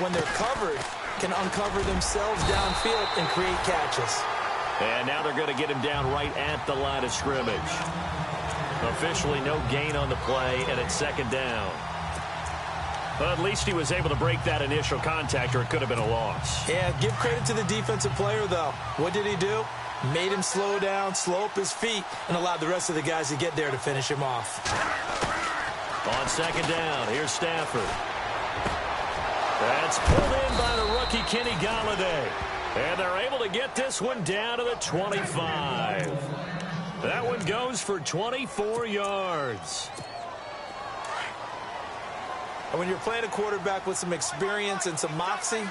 when they're covered, can uncover themselves downfield and create catches. And now they're going to get him down right at the line of scrimmage. Officially no gain on the play, and it's second down. Well, at least he was able to break that initial contact, or it could have been a loss. Yeah, give credit to the defensive player, though. What did he do? Made him slow down, slow up his feet, and allowed the rest of the guys to get there to finish him off. On second down, here's Stafford. That's pulled in by the rookie Kenny Golladay. And they're able to get this one down to the 25. That one goes for 24 yards. And when you're playing a quarterback with some experience and some moxie,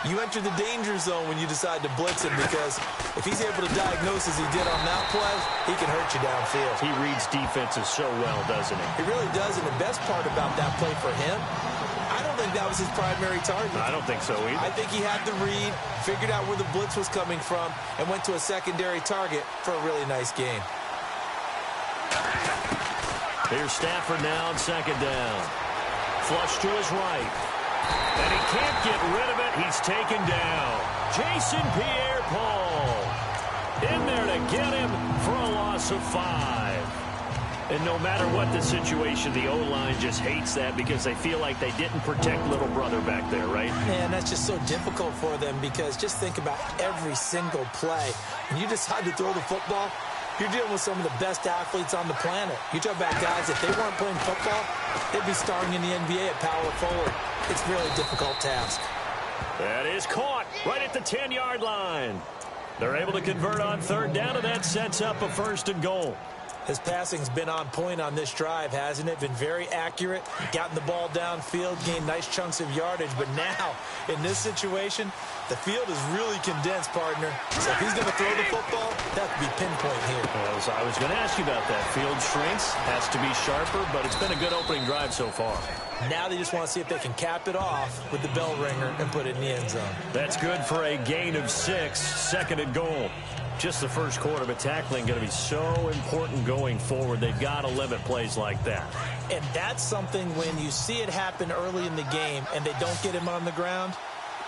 you enter the danger zone when you decide to blitz him, because if he's able to diagnose as he did on that play, he can hurt you downfield. He reads defenses so well, doesn't he? He really does, and the best part about that play for him, I don't think that was his primary target. I don't think so either. I think he had the read, figured out where the blitz was coming from, and went to a secondary target for a really nice game. Here's Stafford now on second down. Flush to his right. And he can't get rid of it. He's taken down. Jason Pierre-Paul in there to get him for a loss of 5. And no matter what the situation, the O-line just hates that because they feel like they didn't protect little brother back there, right? Man, that's just so difficult for them, because just think about every single play. When you decide to throw the football, you're dealing with some of the best athletes on the planet. You talk about guys, if they weren't playing football, they'd be starring in the NBA at power forward. It's a really difficult task. That is caught right at the 10-yard line. They're able to convert on third down, and that sets up a 1st and goal. His passing's been on point on this drive, hasn't it? Been very accurate, gotten the ball downfield, gained nice chunks of yardage. But now, in this situation, the field is really condensed, partner. So if he's going to throw the football, that could be pinpoint here. Well, so I was going to ask you about that. Field shrinks, has to be sharper, but it's been a good opening drive so far. Now they just want to see if they can cap it off with the bell ringer and put it in the end zone. That's good for a gain of 6, 2nd and goal. Just the first quarter, but tackling going to be so important going forward. They've got to limit plays like that. And that's something when you see it happen early in the game and they don't get him on the ground,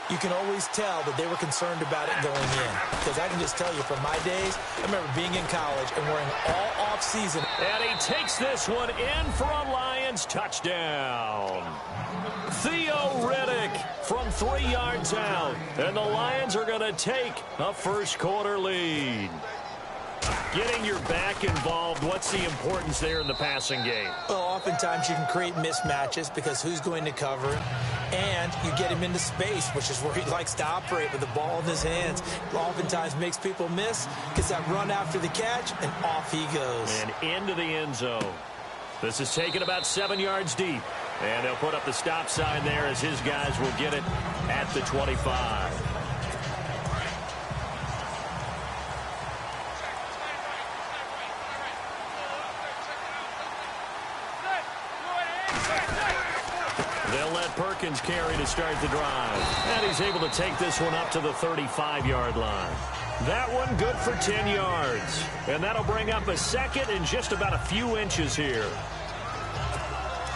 you can always tell that they were concerned about it going in. Because I can just tell you from my days, I remember being in college and wearing all off-season. And he takes this one in for a Lions touchdown. Theo Riddick from 3 yards out. And the Lions are going to take a first quarter lead. Getting your back involved, what's the importance there in the passing game? Well, oftentimes you can create mismatches because who's going to cover him? And you get him into space, which is where he likes to operate with the ball in his hands. Oftentimes makes people miss, gets that run after the catch, and off he goes. And into the end zone. This is taken about 7 yards deep. And they'll put up the stop sign there as his guys will get it at the 25. They'll let Perkins carry to start the drive. And he's able to take this one up to the 35-yard line. That one good for 10 yards. And that'll bring up a 2nd and just about a few inches here.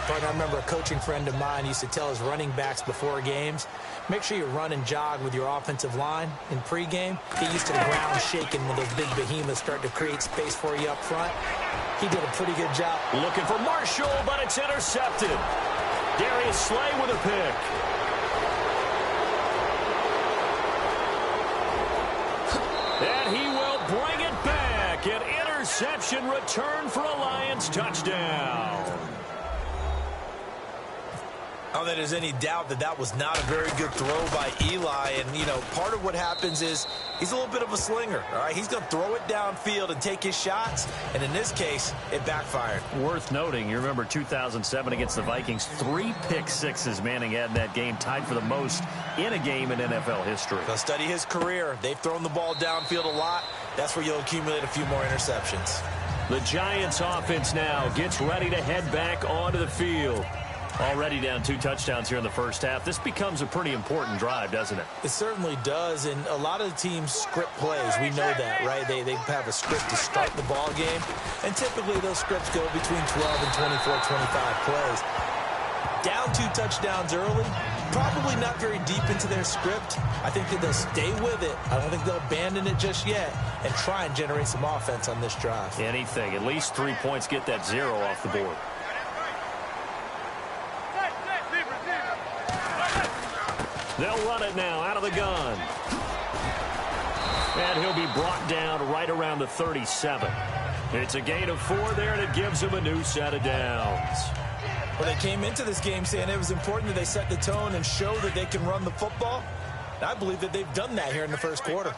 I remember a coaching friend of mine used to tell his running backs before games, make sure you run and jog with your offensive line in pregame. Get used to the ground shaking when those big behemoths start to create space for you up front. He did a pretty good job. Looking for Marshall, but it's intercepted. Darius Slay with a pick. And he will bring it back. An interception return for a Lions touchdown. Oh, that there's any doubt that that was not a very good throw by Eli. And, you know, part of what happens is he's a little bit of a slinger, all right? He's going to throw it downfield and take his shots. And in this case, it backfired. Worth noting, you remember 2007 against the Vikings, 3 pick-sixes Manning had in that game, tied for the most in a game in NFL history. Now study his career. They've thrown the ball downfield a lot. That's where you'll accumulate a few more interceptions. The Giants offense now gets ready to head back onto the field. Already down 2 touchdowns here in the first half. This becomes a pretty important drive, doesn't it? It certainly does, and a lot of the teams script plays. We know that, right? They have a script to start the ball game, and typically those scripts go between 12 and 24, 25 plays. Down 2 touchdowns early, Probably not very deep into their script. I think that they'll stay with it. I don't think they'll abandon it just yet and try and generate some offense on this drive. Anything. At least 3 points, get that 0 off the board. They'll run it now out of the gun. And he'll be brought down right around the 37. It's a gain of 4 there, and it gives him a new set of downs. Well, they came into this game saying it was important that they set the tone and show that they can run the football. And I believe that they've done that here in the first quarter.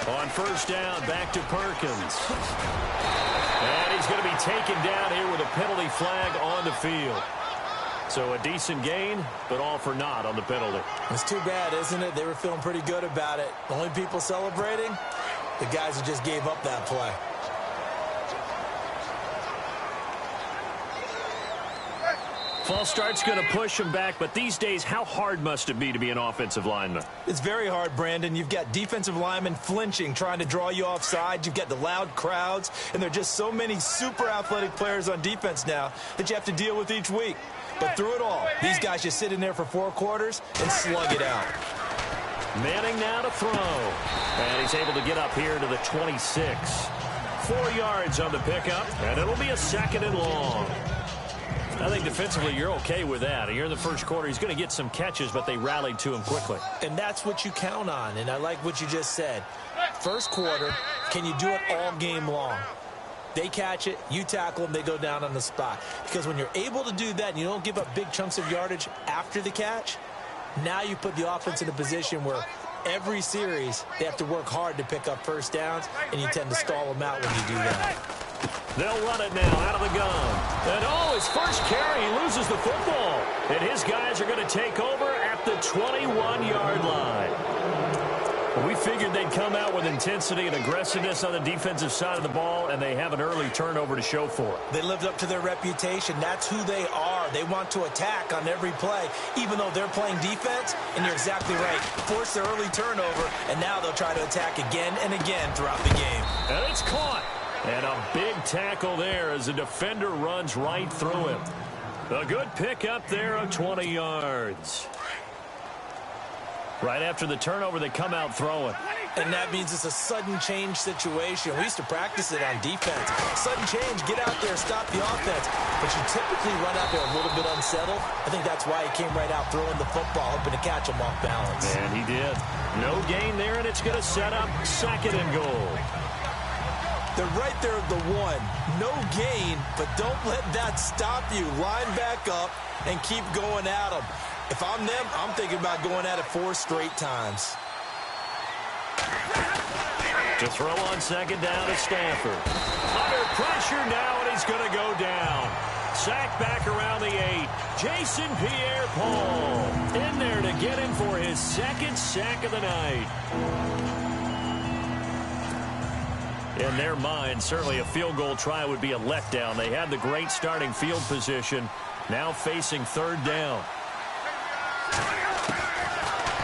On first down, back to Perkins. And he's going to be taken down here with a penalty flag on the field. So a decent gain, but all for naught on the penalty. It's too bad, isn't it? They were feeling pretty good about it. The only people celebrating, the guys who just gave up that play. False start's going to push him back, but these days, how hard must it be to be an offensive lineman? It's very hard, Brandon. You've got defensive linemen flinching, trying to draw you offside. You've got the loud crowds, and there are just so many super athletic players on defense now that you have to deal with each week. But through it all, these guys just sit in there for 4 quarters and slug it out. Manning now to throw. And he's able to get up here to the 26. 4 yards on the pickup, and it'll be a 2nd and long. I think defensively you're okay with that. You're in the first quarter. He's going to get some catches, but they rallied to him quickly. And that's what you count on, and I like what you just said. First quarter, can you do it all game long? They catch it, you tackle them, they go down on the spot. Because when you're able to do that and you don't give up big chunks of yardage after the catch, now you put the offense in a position where every series they have to work hard to pick up first downs, and you tend to stall them out when you do that. They'll run it now out of the gun. And his first carry, he loses the football. And his guys are going to take over at the 21-yard line. Well, we figured they'd come out with intensity and aggressiveness on the defensive side of the ball, and they have an early turnover to show for it. They lived up to their reputation. That's who they are. They want to attack on every play, even though they're playing defense. And you're exactly right. Force their early turnover, and now they'll try to attack again and again throughout the game. And it's caught. And a big tackle there as the defender runs right through him. A good pickup there of 20 yards. Right after the turnover, they come out throwing. And that means it's a sudden change situation. We used to practice it on defense. Sudden change, get out there, stop the offense. But you typically run out there a little bit unsettled. I think that's why he came right out throwing the football, hoping to catch him off balance. And he did. No gain there, and it's going to set up 2nd and goal. They're right there at the 1. No gain, but don't let that stop you. Line back up and keep going at them. If I'm them, I'm thinking about going at it 4 straight times. To throw on 2nd down to Stafford. Under pressure now, and he's going to go down. Sacked back around the 8. Jason Pierre-Paul in there to get him for his 2nd sack of the night. In their mind, certainly a field goal try would be a letdown. They had the great starting field position, now facing 3rd down.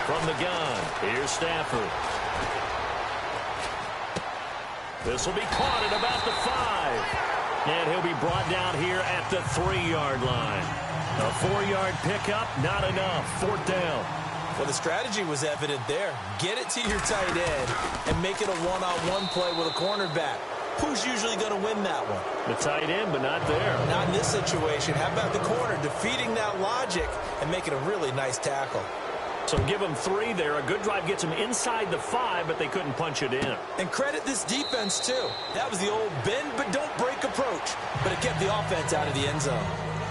From the gun, here's Stafford. This will be caught at about the 5. And he'll be brought down here at the 3-yard line. A 4-yard pickup, not enough. 4th down. Well, the strategy was evident there. Get it to your tight end and make it a one-on-one play with a cornerback. Who's usually going to win that one? The tight end, but not there. Not in this situation. How about the corner defeating that logic and making a really nice tackle? So give them 3 there. A good drive gets them inside the 5, but they couldn't punch it in. And credit this defense, too. That was the old bend but don't break approach, but it kept the offense out of the end zone.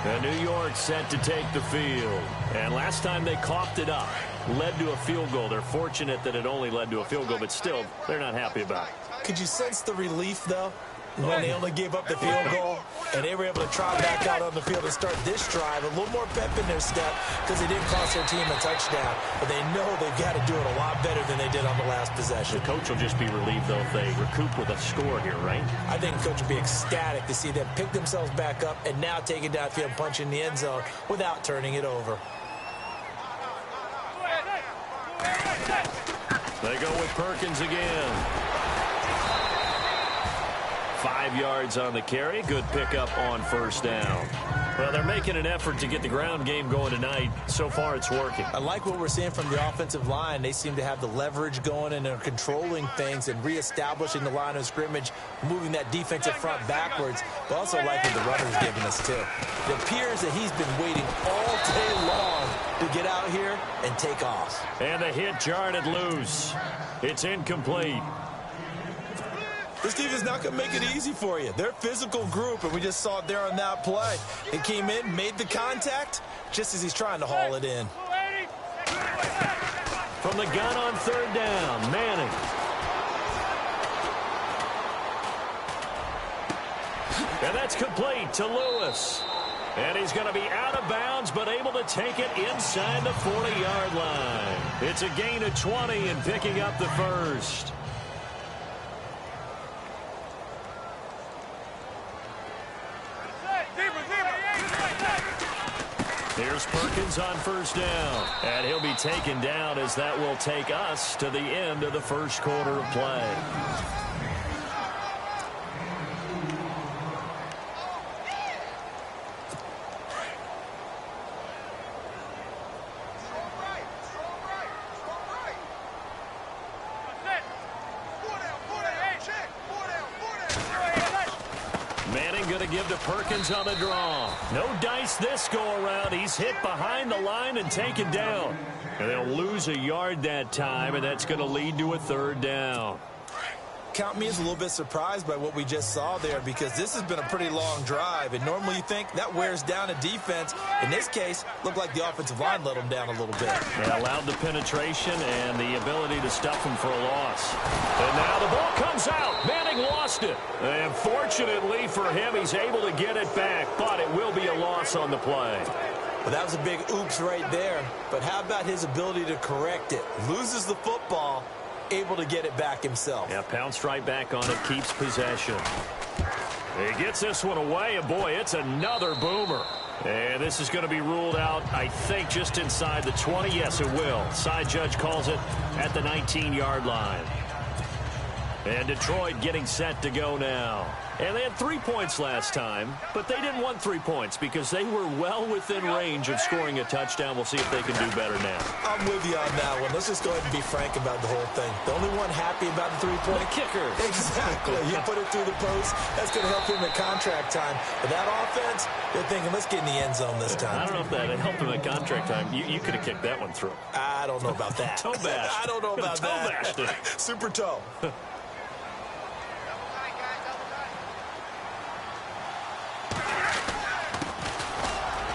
And New York set to take the field. And last time they coughed it up, led to a field goal. They're fortunate that it only led to a field goal, but still, they're not happy about it. Could you sense the relief, though, when they only gave up the field goal and they were able to trot back out on the field and start this drive? A little more pep in their step because they didn't cost their team a touchdown, but they know they've got to do it a lot better than they did on the last possession. The coach will just be relieved, though, if they recoup with a score here, right? I think the coach will be ecstatic to see them pick themselves back up and now take it downfield and punch in the end zone without turning it over. They go with Perkins again. 5 yards on the carry. Good pickup on first down. Well, they're making an effort to get the ground game going tonight. So far, it's working. I like what we're seeing from the offensive line. They seem to have the leverage going and are controlling things and reestablishing the line of scrimmage, moving that defensive front backwards. But also like what the runner's giving us, too. It appears that he's been waiting all day long to get out here and take off. And the hit jarred it loose. It's incomplete. This defense is not going to make it easy for you. They're a physical group, and we just saw it there on that play. They came in, made the contact, just as he's trying to haul it in. From the gun on third down, Manning. And that's complete to Lewis. And he's going to be out of bounds, but able to take it inside the 40-yard line. It's a gain of 20 and picking up the first. Here's Perkins on first down. And he'll be taken down as that will take us to the end of the first quarter of play. Give to Perkins on the draw. No dice this go-around. He's hit behind the line and taken down. And they'll lose a yard that time, and that's going to lead to a third down. Count me as a little bit surprised by what we just saw there, because this has been a pretty long drive, and normally you think that wears down a defense. In this case, looked like the offensive line let them down a little bit. They allowed the penetration and the ability to stuff them for a loss. And now the ball comes out. Manning lost it. And fortunately for him, he's able to get it back, but it will be a loss on the play. Well, that was a big oops right there, but how about his ability to correct it? Loses the football, able to get it back himself. Yeah, pounced right back on it, keeps possession. He gets this one away, and boy, it's another boomer. And this is going to be ruled out, I think, just inside the 20. Yes, it will. Side judge calls it at the 19-yard line. And Detroit getting set to go now. And they had 3 points last time, but they didn't want 3 points because they were well within range of scoring a touchdown. We'll see if they can do better now. I'm with you on that one. Let's just go ahead and be frank about the whole thing. The only one happy about the three-point kicker. Exactly. You put it through the post. That's going to help him at contract time. But that offense, they're thinking, let's get in the end zone this time. I don't know if that helped him at contract time. You could have kicked that one through. I don't know about that. Toe bash. I don't know about that. Toe bashed it. Super toe.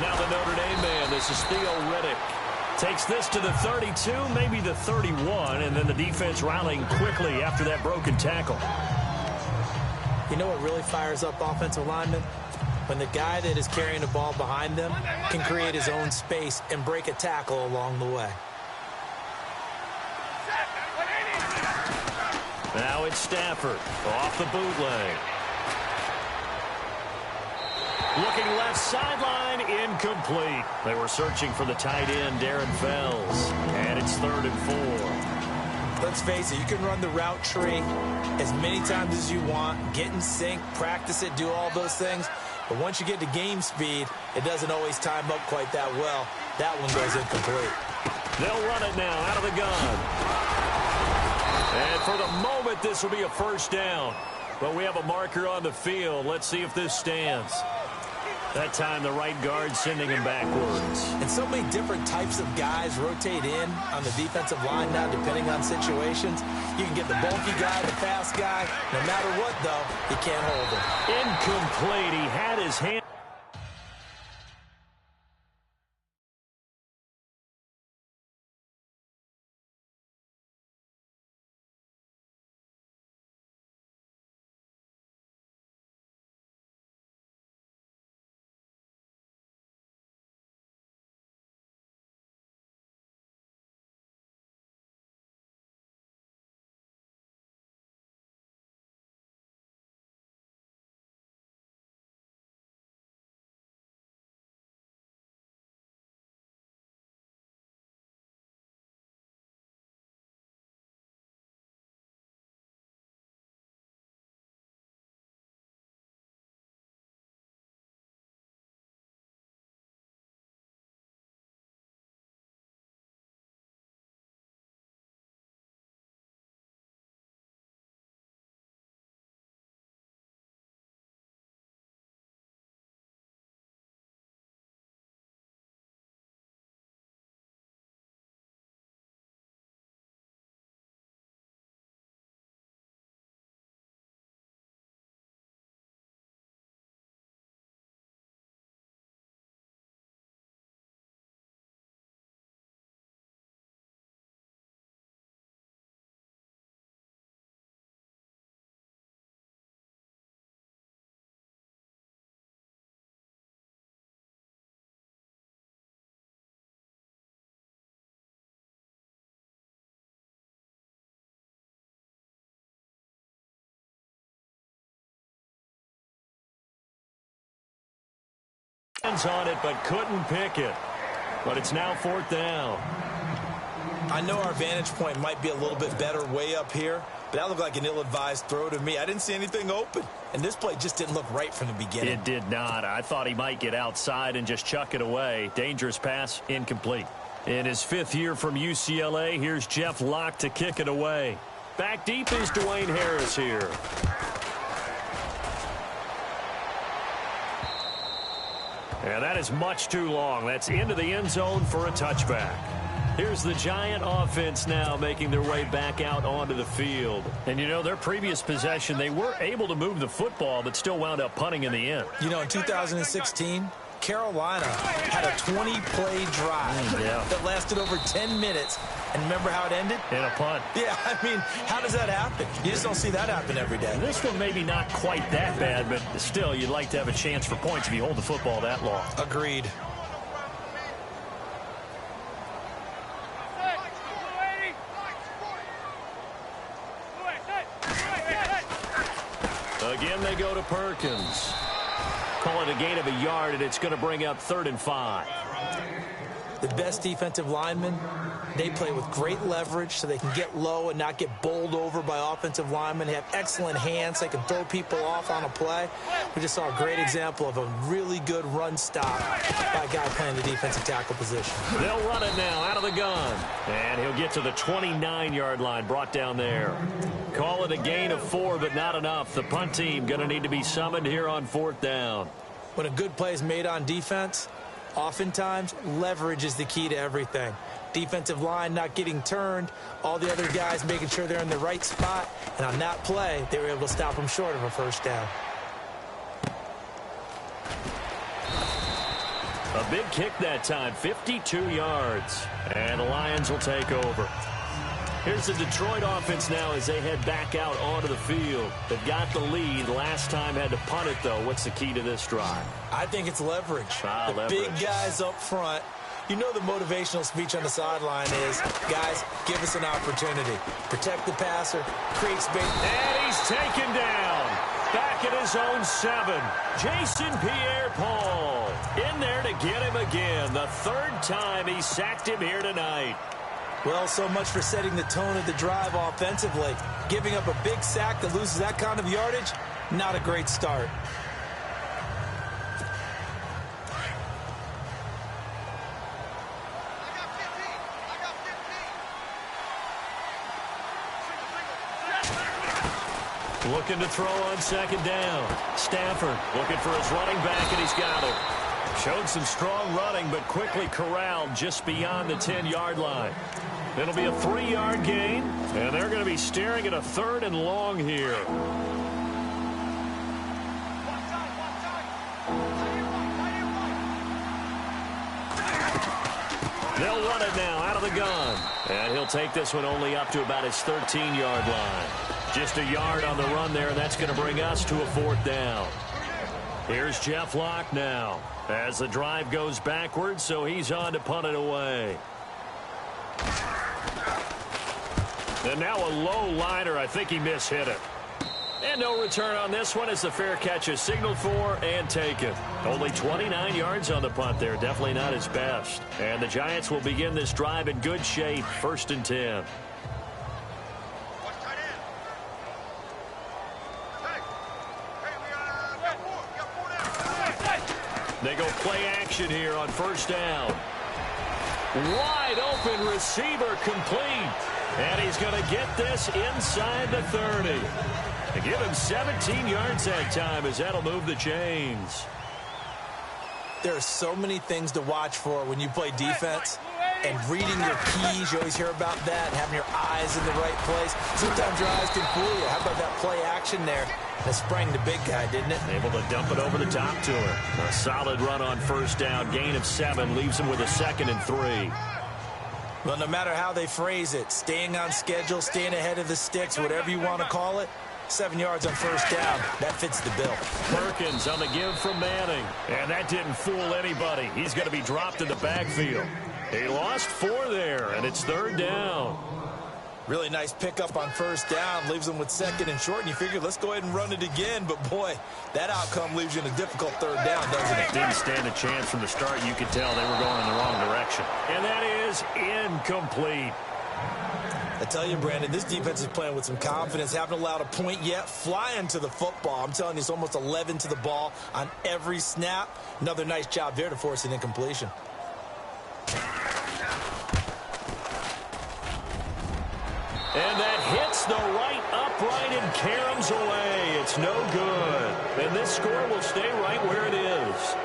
Now the Notre Dame man, this is Theo Riddick. Takes this to the 32, maybe the 31, and then the defense rallying quickly after that broken tackle. You know what really fires up offensive linemen? When the guy that is carrying the ball behind them can create his own space and break a tackle along the way. Now it's Stafford off the bootleg. Looking left sideline, incomplete. They were searching for the tight end, Darren Fells. And it's 3rd and 4. Let's face it, you can run the route tree as many times as you want, get in sync, practice it, do all those things. But once you get to game speed, it doesn't always time up quite that well. That one goes incomplete. They'll run it now out of the gun. And for the moment, this will be a first down. But we have a marker on the field. Let's see if this stands. That time, the right guard sending him backwards. And so many different types of guys rotate in on the defensive line now, depending on situations. You can get the bulky guy, the fast guy. No matter what, though, you can't hold him. Incomplete. He had his hand. Hands on it, but couldn't pick it. But it's now 4th down. I know our vantage point might be a little bit better way up here, but that looked like an ill-advised throw to me. I didn't see anything open, and this play just didn't look right from the beginning. It did not. I thought he might get outside and just chuck it away. Dangerous pass, incomplete. In his 5th year from UCLA, here's Jeff Locke to kick it away. Back deep is Dwayne Harris here. And that is much too long. That's into the end zone for a touchback. Here's the Giant offense now making their way back out onto the field. And, you know, their previous possession, they were able to move the football, but still wound up punting in the end. You know, in 2016, Carolina had a 20-play drive that lasted over 10 minutes. And remember how it ended? In a punt. Yeah, I mean, how does that happen? You just don't see that happen every day. This one maybe not quite that bad, but still, you'd like to have a chance for points if you hold the football that long. Agreed. Again, they go to Perkins. Call it a gain of a yard, and it's going to bring up 3rd and 5. The best defensive linemen, they play with great leverage so they can get low and not get bowled over by offensive linemen. They have excellent hands. They can throw people off on a play. We just saw a great example of a really good run stop by a guy playing the defensive tackle position. They'll run it now out of the gun. And he'll get to the 29-yard line, brought down there. Call it a gain of 4, but not enough. The punt team going to need to be summoned here on 4th down. When a good play is made on defense, oftentimes leverage is the key to everything. Defensive line not getting turned, all the other guys making sure they're in the right spot, and on that play, they were able to stop them short of a 1st down. A big kick that time, 52 yards. And the Lions will take over. Here's the Detroit offense now as they head back out onto the field. They've got the lead. Last time had to punt it, though. What's the key to this drive? I think it's leverage. The big guys up front. You know the motivational speech on the sideline is, guys, give us an opportunity. Protect the passer, create space. And he's taken down. Back at his own 7. Jason Pierre-Paul in there to get him again. The 3rd time he sacked him here tonight. Well, so much for setting the tone of the drive offensively. Giving up a big sack that loses that kind of yardage, not a great start. Looking to throw on 2nd down. Stafford looking for his running back, and he's got it. Showed some strong running, but quickly corralled just beyond the 10-yard line. It'll be a 3-yard gain, and they're going to be staring at a 3rd and long here. They'll run it now out of the gun. And he'll take this one only up to about his 13-yard line. Just a yard on the run there, and that's going to bring us to a 4th down. Here's Jeff Locke now as the drive goes backwards, so he's on to punt it away. And now a low liner. I think he mishit it. And no return on this one as the fair catch is signaled for and taken. Only 29 yards on the punt there. Definitely not his best. And the Giants will begin this drive in good shape. 1st and 10. They go play action here on 1st down. Wide open receiver complete. And he's going to get this inside the 30. To give him 17 yards that time as that'll move the chains. There are so many things to watch for when you play defense. And reading your keys, you always hear about that. Having your eyes in the right place. Sometimes your eyes can fool you. How about that play action there? That sprang the big guy, didn't it? Able to dump it over the top to him. A solid run on 1st down. Gain of 7 leaves him with a 2nd and 3. Well, no matter how they phrase it, staying on schedule, staying ahead of the sticks, whatever you want to call it, 7 yards on 1st down. That fits the bill. Perkins on the give from Manning. And that didn't fool anybody. He's going to be dropped in the backfield. He lost 4 there, and it's 3rd down. Really nice pickup on first down. Leaves them with second and short, and you figure, let's go ahead and run it again. But, boy, that outcome leaves you in a difficult third down, doesn't it? Didn't stand a chance from the start. You could tell they were going in the wrong direction. And that is incomplete. I tell you, Brandon, this defense is playing with some confidence. Haven't allowed a point yet. Flying to the football. I'm telling you, it's almost 11 to the ball on every snap. Another nice job there to force an incompletion. And that hits the right upright and caroms away. It's no good. And this score will stay right where it is.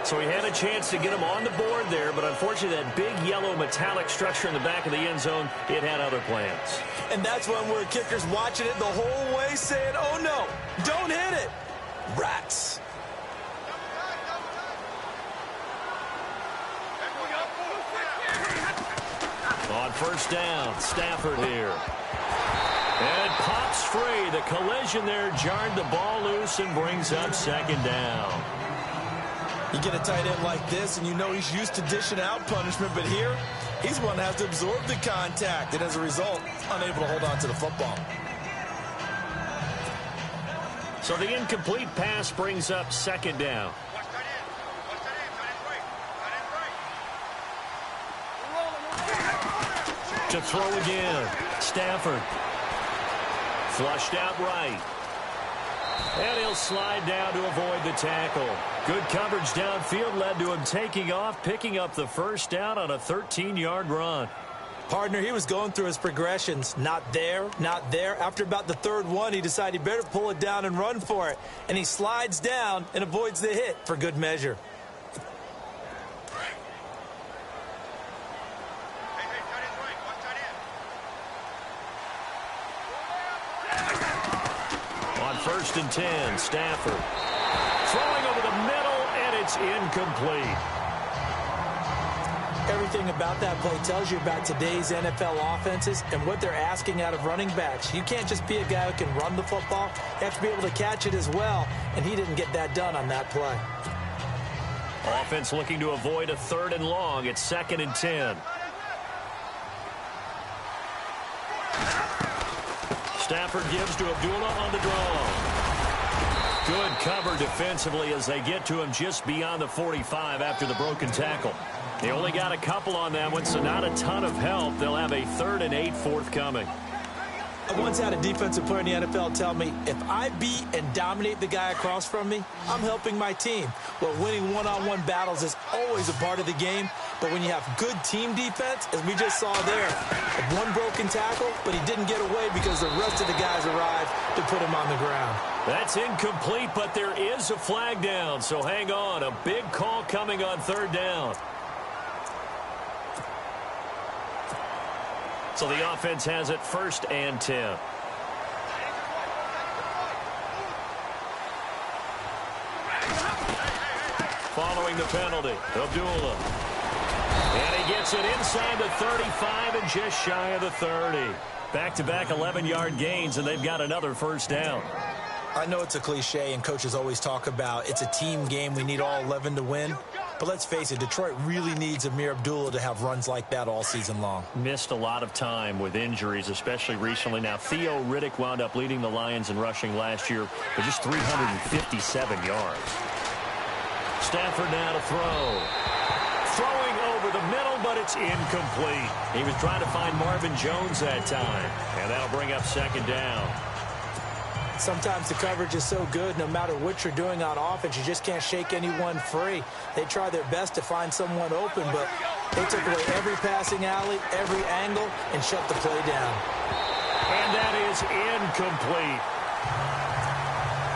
So he had a chance to get him on the board there, but unfortunately that big yellow metallic structure in the back of the end zone, it had other plans. And that's when we're kickers watching it the whole way saying, oh no, don't hit it. Rats. On first down, Stafford here. And pops free. The collision there jarred the ball loose and brings up second down. You get a tight end like this, and you know he's used to dishing out punishment, but here, he's one that has to absorb the contact, and as a result, unable to hold on to the football. So the incomplete pass brings up second down. To throw again, Stafford. Flushed out right. And he'll slide down to avoid the tackle. Good coverage downfield led to him taking off, picking up the first down on a 13-yard run. Partner, he was going through his progressions. Not there, not there. After about the third one, he decided he better pull it down and run for it. And he slides down and avoids the hit for good measure. First and 10, Stafford. Throwing over the middle, and it's incomplete. Everything about that play tells you about today's NFL offenses and what they're asking out of running backs. You can't just be a guy who can run the football. You have to be able to catch it as well, and he didn't get that done on that play. Offense looking to avoid a third and long. It's second and 10. Stafford gives to Abdullah on the draw. Good cover defensively as they get to him just beyond the 45 after the broken tackle. They only got a couple on that one, so not a ton of help. They'll have a 3rd and 8 forthcoming. I once had a defensive player in the NFL tell me, if I beat and dominate the guy across from me, I'm helping my team. Well, winning one-on-one battles is always a part of the game, but when you have good team defense, as we just saw there, one broken tackle, but he didn't get away because the rest of the guys arrived to put him on the ground. That's incomplete, but there is a flag down, so hang on. A big call coming on 3rd down. So the offense has it 1st and 10. Following the penalty, Abdullah. And he gets it inside the 35 and just shy of the 30. Back-to-back 11-yard gains, and they've got another first down. I know it's a cliche, and coaches always talk about it's a team game. We need all 11 to win. But let's face it, Detroit really needs Amir Abdullah to have runs like that all season long. Missed a lot of time with injuries, especially recently. Now, Theo Riddick wound up leading the Lions in rushing last year for just 357 yards. Stafford now to throw. Throwing over the middle, but it's incomplete. He was trying to find Marvin Jones that time, and that'll bring up second down. Sometimes the coverage is so good, no matter what you're doing on offense, you just can't shake anyone free. They try their best to find someone open, but they took away every passing alley, every angle, and shut the play down. And that is incomplete.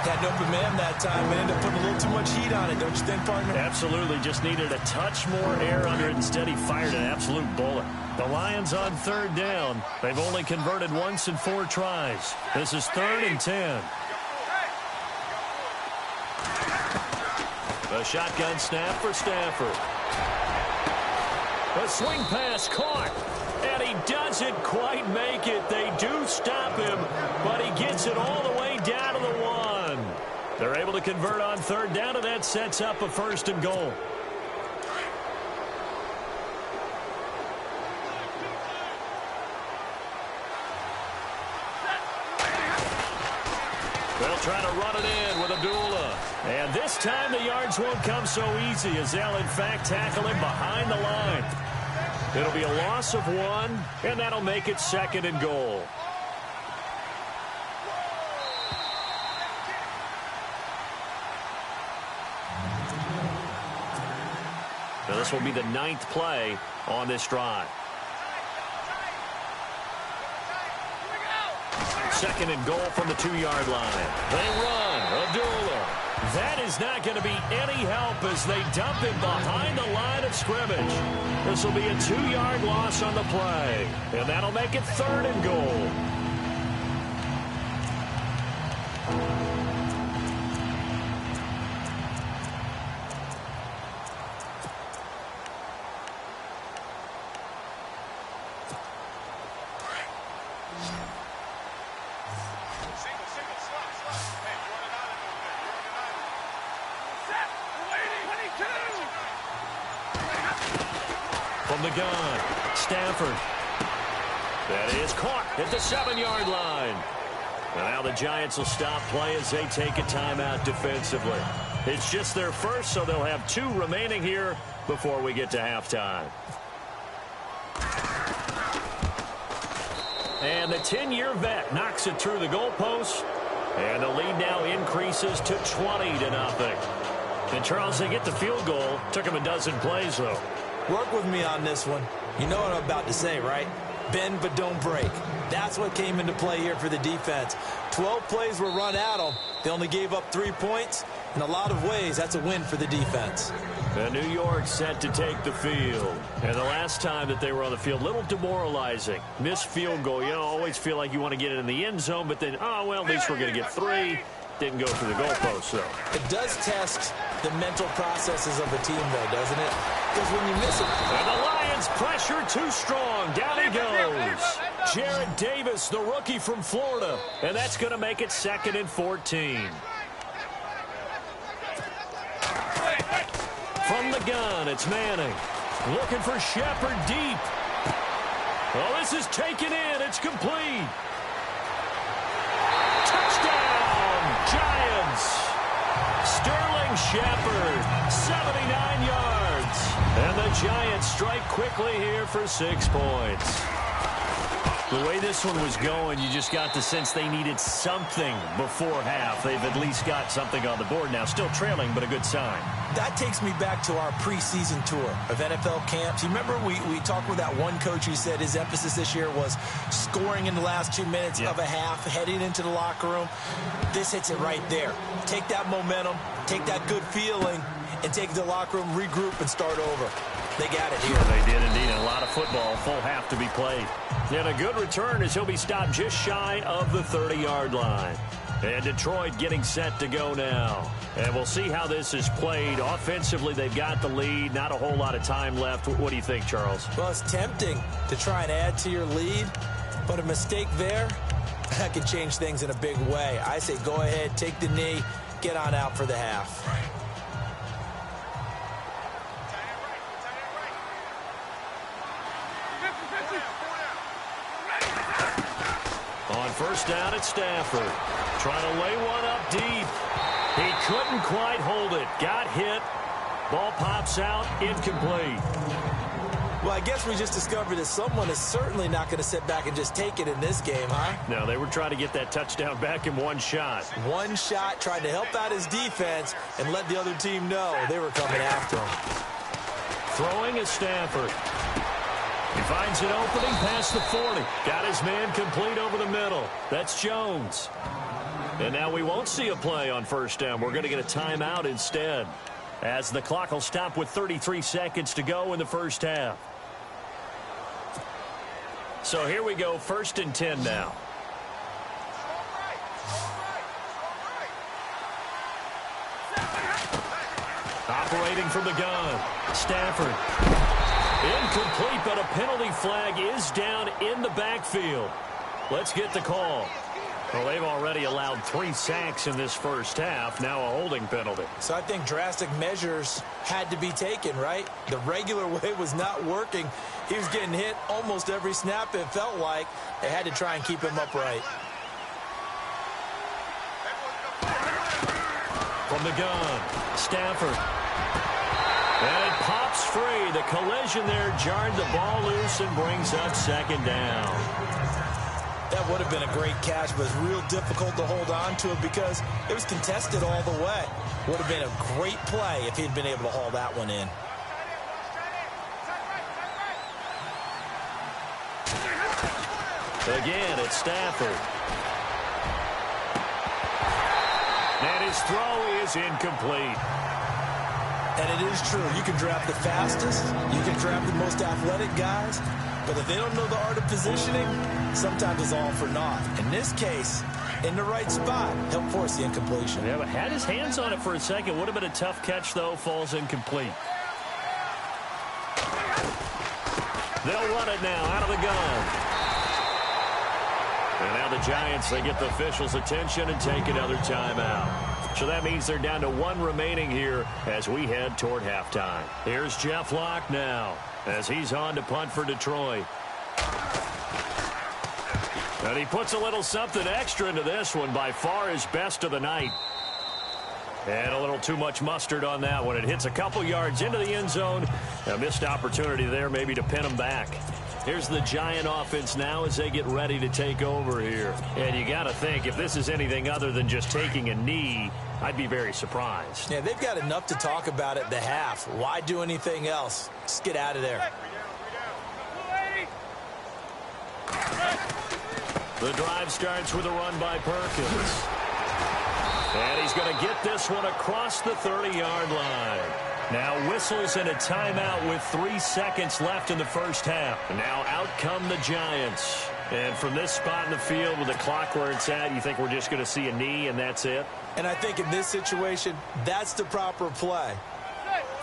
Had an open man that time, but ended up putting a little too much heat on it, don't you think, partner? Absolutely. Just needed a touch more air under it. Instead, he fired an absolute bullet. The Lions on 3rd down. They've only converted once in 4 tries. This is 3rd and 10. A shotgun snap for Stafford. A swing pass caught. And he doesn't quite make it. They do stop him, but he gets it all the way down to the 1. They're able to convert on 3rd down, and that sets up a 1st and goal. They'll try to run it in with Abdullah. And this time the yards won't come so easy as they'll, in fact, tackle him behind the line. It'll be a loss of 1, and that'll make it 2nd and goal. Now this will be the 9th play on this drive. 2nd and goal from the 2-yard line. They run. Abdullah. That is not going to be any help as they dump him behind the line of scrimmage. This will be a 2-yard loss on the play. And that'll make it 3rd and goal. From the gun, Stafford. That is caught at the 7-yard line. And now the Giants will stop play as they take a timeout defensively. It's just their first, so they'll have 2 remaining here before we get to halftime. And the 10-year vet knocks it through the goalpost. And the lead now increases to 20-0. And Charles, they get the field goal. Took them a dozen plays, though. Work with me on this one. You know what I'm about to say, right? Bend but don't break. That's what came into play here for the defense. 12 plays were run at them. They only gave up 3 points. In a lot of ways, that's a win for the defense. And New York set to take the field. And the last time that they were on the field, a little demoralizing. Missed field goal. You know, always feel like you want to get it in the end zone, but then, oh, well, at least we're going to get 3. Didn't go through the goalpost, though. It does test the mental processes of a team, though, doesn't it? Because when you miss it... And the Lions pressure too strong. Down he goes. Jared Davis, the rookie from Florida. And that's going to make it 2nd and 14. From the gun, it's Manning. Looking for Shepard deep. Oh, this is taken in. It's complete. Touchdown, Giants. Sterling Shepard, 79 yards. And the Giants strike quickly here for 6 points. The way this one was going, you just got the sense they needed something before half. They've at least got something on the board now. Still trailing, but a good sign. That takes me back to our preseason tour of NFL camps. You remember we talked with that one coach who said his emphasis this year was scoring in the last 2 minutes of a half, heading into the locker room. This hits it right there. Take that momentum, take that good feeling, and take it to the locker room, regroup, and start over. They got it here. They did indeed. A lot of football, full half to be played. And a good return as he'll be stopped just shy of the 30-yard line. And Detroit getting set to go now. And we'll see how this is played. Offensively, they've got the lead. Not a whole lot of time left. What do you think, Charles? Well, it's tempting to try and add to your lead, but a mistake there, that can change things in a big way. I say go ahead, take the knee, get on out for the half. On first down, it's Stafford. Trying to lay one up deep. He couldn't quite hold it. Got hit. Ball pops out. Incomplete. Well, I guess we just discovered that someone is certainly not going to sit back and just take it in this game, huh? No, they were trying to get that touchdown back in one shot. One shot, tried to help out his defense and let the other team know they were coming after him. Throwing is Stafford. He finds an opening past the 40. Got his man complete over the middle. That's Jones. And now we won't see a play on first down. We're going to get a timeout instead, as the clock will stop with 33 seconds to go in the first half. So here we go, 1st and 10 now. Operating from the gun, Stafford. Incomplete, but a penalty flag is down in the backfield. Let's get the call. Well, they've already allowed 3 sacks in this first half. Now a holding penalty. So I think drastic measures had to be taken, right? The regular way was not working. He was getting hit almost every snap, it felt like. They had to try and keep him upright. the gun, Stafford. And it pops free. The collision there jarred the ball loose and brings up second down. That would have been a great catch, but it's real difficult to hold on to it because it was contested all the way. Would have been a great play if he'd been able to haul that one in. Again, it's Stafford. And his throw is incomplete. And it is true. You can draft the fastest. You can draft the most athletic guys. But if they don't know the art of positioning, sometimes it's all for naught. In this case, in the right spot, help force the incompletion. Yeah, but had his hands on it for a second. Would have been a tough catch, though. Falls incomplete. They'll run it now out of the gun. And now the Giants, they get the officials' attention and take another timeout. So that means they're down to one remaining here as we head toward halftime. Here's Jeff Locke now as he's on to punt for Detroit. And he puts a little something extra into this one, by far his best of the night. And a little too much mustard on that one. It hits a couple yards into the end zone. A missed opportunity there maybe to pin him back. Here's the Giant offense now as they get ready to take over here. And you got to think, if this is anything other than just taking a knee, I'd be very surprised. Yeah, they've got enough to talk about at the half. Why do anything else? Just get out of there. The drive starts with a run by Perkins. And he's going to get this one across the 30-yard line. Now whistles and a timeout with 3 seconds left in the first half. And now out come the Giants. And from this spot in the field with the clock where it's at, you think we're just going to see a knee and that's it? And I think in this situation, that's the proper play.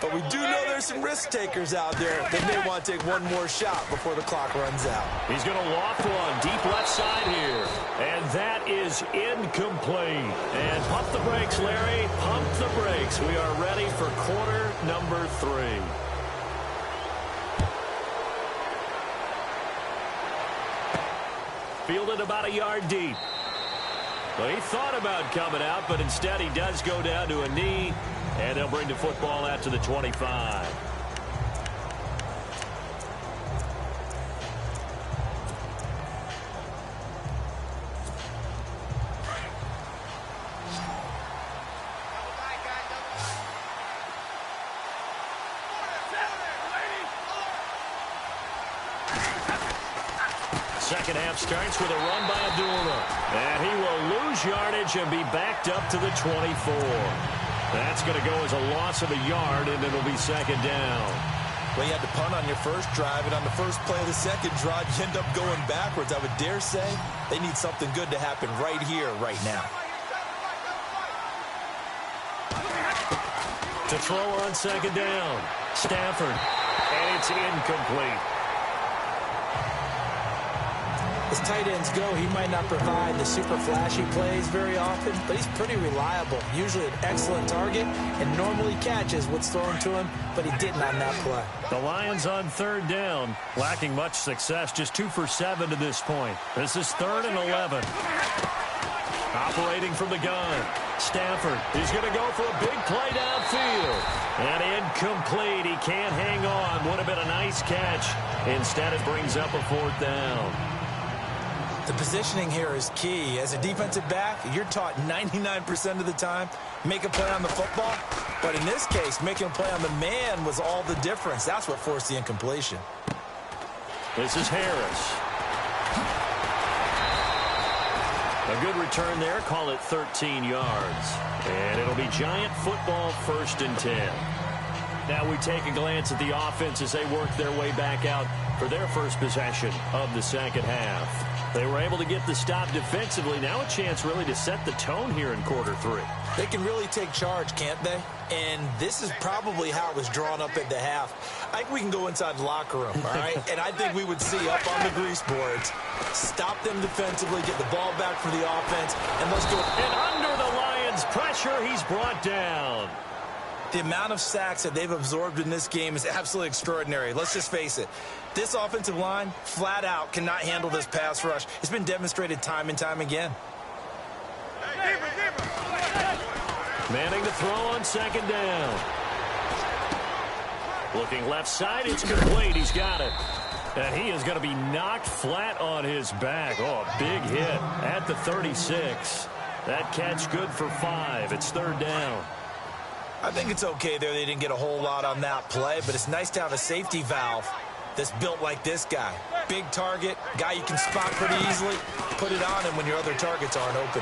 But we do know there's some risk takers out there that may want to take one more shot before the clock runs out. He's going to loft one deep left side here. And that is incomplete. And pump the brakes, Larry. Pump the brakes. We are ready for quarter number 3. Fielded about a yard deep. Well, he thought about coming out, but instead he does go down to a knee. And they'll bring the football out to the 25. Second half starts with a run by Abdullah. And he will lose yardage and be backed up to the 24. That's going to go as a loss of a yard, and it'll be second down. Well, you had to punt on your first drive, and on the first play of the second drive, you end up going backwards. I would dare say they need something good to happen right here, right now. To throw on second down, Stafford, and it's incomplete. As tight ends go, he might not provide the super flashy plays very often, but he's pretty reliable. Usually an excellent target and normally catches what's thrown to him, but he didn't on that play. The Lions on third down, lacking much success, just 2 for 7 to this point. This is 3rd and 11. Operating from the gun, Stafford is going to go for a big play downfield. And incomplete. He can't hang on. Would have been a nice catch. Instead, it brings up a 4th down. The positioning here is key. As a defensive back, you're taught 99% of the time, make a play on the football. But in this case, making a play on the man was all the difference. That's what forced the incompletion. This is Harris. A good return there. Call it 13 yards. And it'll be Giant football, 1st and 10. Now we take a glance at the offense as they work their way back out for their first possession of the second half. They were able to get the stop defensively. Now a chance really to set the tone here in quarter 3. They can really take charge, can't they? And this is probably how it was drawn up at the half. I think we can go inside the locker room, all right? And I think we would see up on the grease boards, stop them defensively, get the ball back for the offense, and let's go. And under the Lions' pressure, he's brought down. The amount of sacks that they've absorbed in this game is absolutely extraordinary. Let's just face it. This offensive line, flat out, cannot handle this pass rush. It's been demonstrated time and time again. Manning to throw on second down. Looking left side, it's complete. He's got it. And he is going to be knocked flat on his back. Oh, a big hit at the 36. That catch good for 5. It's third down. I think it's okay there. They didn't get a whole lot on that play, but it's nice to have a safety valve that's built like this guy. Big target, guy you can spot pretty easily. Put it on him when your other targets aren't open.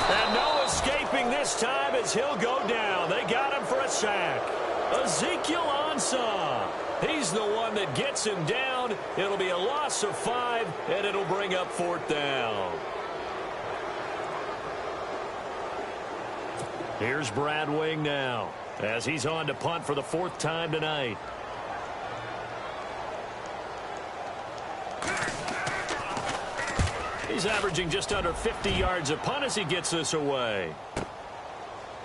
And no escaping this time as he'll go down. They got him for a sack. Ezekiel Ansah. He's the one that gets him down. It'll be a loss of 5, and it'll bring up fourth down. Here's Brad Wing now as he's on to punt for the 4th time tonight. He's averaging just under 50 yards a punt as he gets this away.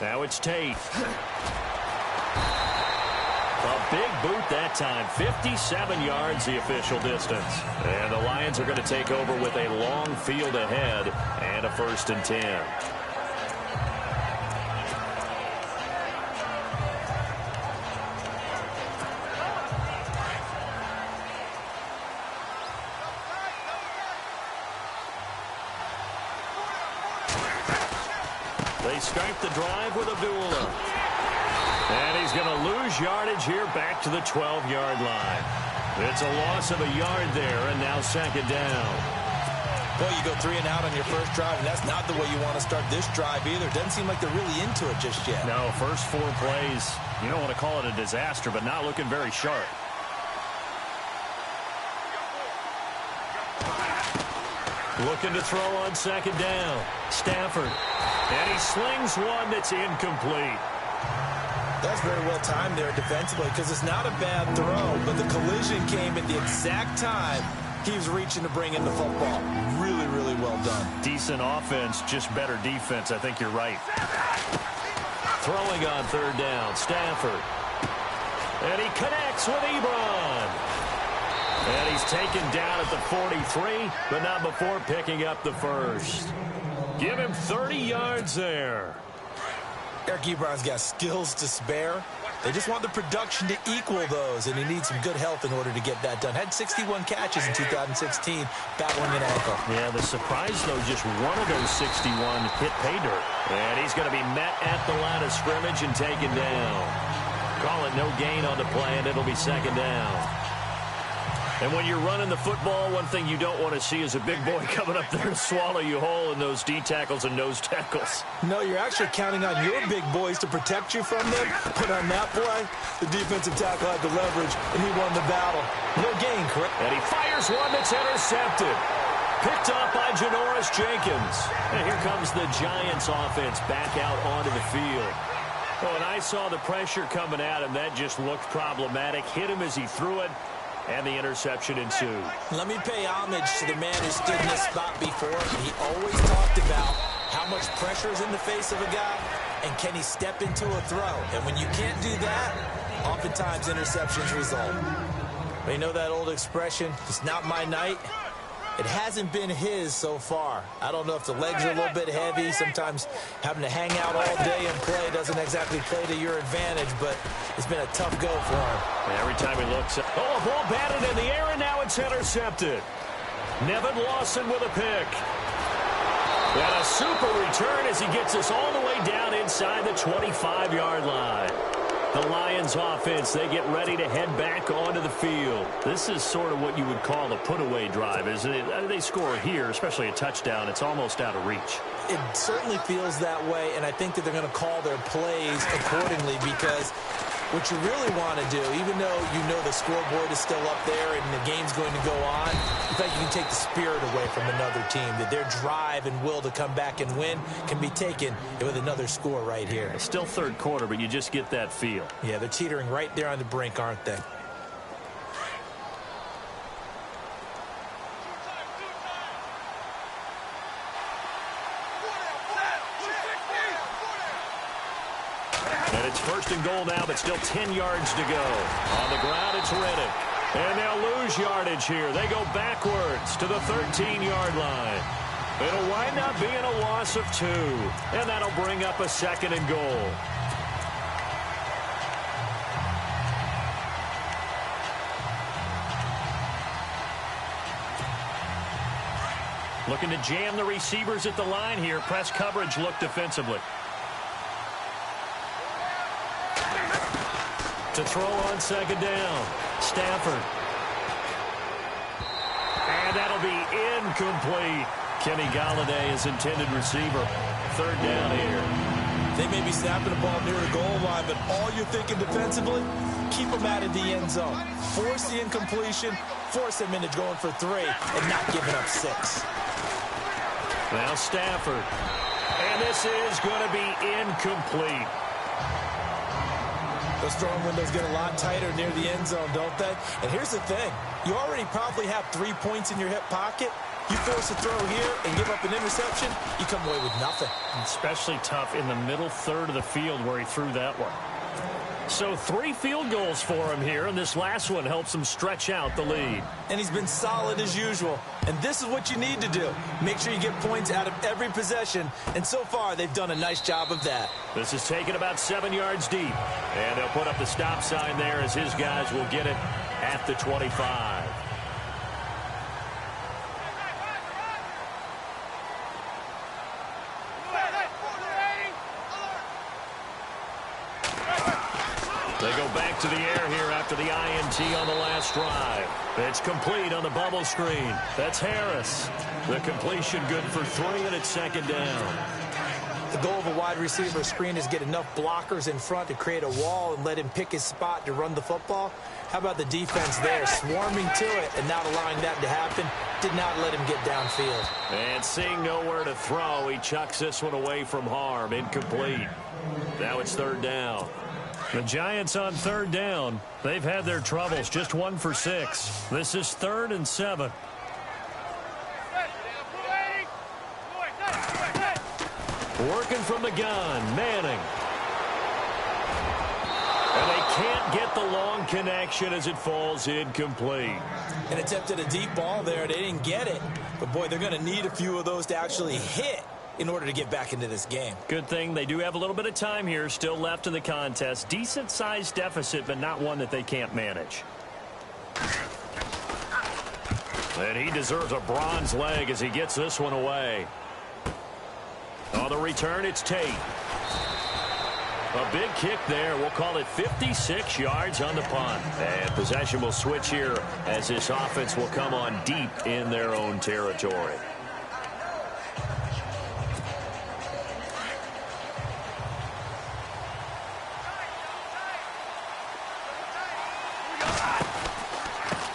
Now it's Tate. A big boot that time. 57 yards the official distance. And the Lions are going to take over with a long field ahead and a 1st and 10. They start the drive with Abdullah. And he's going to lose yardage here back to the 12-yard line. It's a loss of a yard there, and now second down. Well, you go 3 and out on your first drive, and that's not the way you want to start this drive either. Doesn't seem like they're really into it just yet. No, first 4 plays, you don't want to call it a disaster, but not looking very sharp. Looking to throw on second down. Stafford. And he slings one that's incomplete. That's very well timed there defensively because it's not a bad throw, but the collision came at the exact time he was reaching to bring in the football. Really, really well done. Decent offense, just better defense. I think you're right. Throwing on third down, Stafford. And he connects with Ebron. And he's taken down at the 43, but not before picking up the first. Give him 30 yards there. Eric Ebron's got skills to spare. They just want the production to equal those, and he needs some good health in order to get that done. Had 61 catches in 2016, battling an ankle. Yeah, the surprise, though, just one of those 61 hit pay dirt. And he's going to be met at the line of scrimmage and taken down. Call it no gain on the play, and it'll be second down. And when you're running the football, one thing you don't want to see is a big boy coming up there to swallow you whole in those D tackles and nose tackles. No, you're actually counting on your big boys to protect you from them. But on that play, the defensive tackle had the leverage, and he won the battle. No gain, correct? And he fires one that's intercepted. Picked up by Janoris Jenkins. And here comes the Giants offense back out onto the field. Oh, and I saw the pressure coming at him. That just looked problematic. Hit him as he threw it. And the interception ensued. Let me pay homage to the man who stood in this spot before. He always talked about how much pressure is in the face of a guy and can he step into a throw. And when you can't do that, oftentimes interceptions result. But you know that old expression, it's not my night? It hasn't been his so far. I don't know if the legs are a little bit heavy. Sometimes having to hang out all day and play doesn't exactly play to your advantage, but it's been a tough go for him. Every time he looks, oh, ball batted in the air, and now it's intercepted. Nevin Lawson with a pick. And a super return as he gets us all the way down inside the 25-yard line. The Lions offense, they get ready to head back onto the field. This is sort of what you would call a put-away drive, isn't it? They score here, especially a touchdown. It's almost out of reach. It certainly feels that way, and I think that they're going to call their plays accordingly because what you really want to do, even though you know the scoreboard is still up there and the game's going to go on, in fact, you can take the spirit away from another team, that their drive and will to come back and win can be taken with another score right here. It's still third quarter, but you just get that feel. Yeah, they're teetering right there on the brink, aren't they? And it's first and goal now, but still 10 yards to go. On the ground, it's Reddick. And they'll lose yardage here. They go backwards to the 13-yard line. It'll wind up being a loss of 2, and that'll bring up a 2nd and goal. Looking to jam the receivers at the line here. Press coverage look defensively. To throw on 2nd down. Stafford. And that'll be incomplete. Kenny Golladay is intended receiver. 3rd down here. They may be snapping the ball near the goal line, but all you're thinking defensively, keep them out of the end zone. Force the incompletion, force them into going for 3, and not giving up 6. Now Stafford. And this is going to be incomplete. Those throwing windows get a lot tighter near the end zone, don't they? And here's the thing. You already probably have 3 points in your hip pocket. You force a throw here and give up an interception, you come away with nothing. Especially tough in the middle 3rd of the field where he threw that one. So 3 field goals for him here, and this last one helps him stretch out the lead. And he's been solid as usual. And this is what you need to do. Make sure you get points out of every possession. And so far, they've done a nice job of that. This is taken about 7 yards deep. And they'll put up the stop sign there as his guys will get it at the 25. They go back to the air here after the INT on the last drive. It's complete on the bubble screen. That's Harris. The completion good for 3, and it's 2nd down. The goal of a wide receiver screen is get enough blockers in front to create a wall and let him pick his spot to run the football. How about the defense there, swarming to it and not allowing that to happen? Did not let him get downfield. And seeing nowhere to throw, he chucks this one away from harm. Incomplete. Now it's 3rd down. The Giants on 3rd down. They've had their troubles. Just 1 for 6. This is 3rd and 7. Working from the gun, Manning. And they can't get the long connection as it falls incomplete. An attempt at a deep ball there. They didn't get it. But, boy, they're going to need a few of those to actually hit in order to get back into this game. Good thing they do have a little bit of time here still left in the contest. Decent-sized deficit, but not one that they can't manage. And he deserves a bronze leg as he gets this one away. On the return, it's Tate. A big kick there. We'll call it 56 yards on the punt. And possession will switch here as this offense will come on deep in their own territory.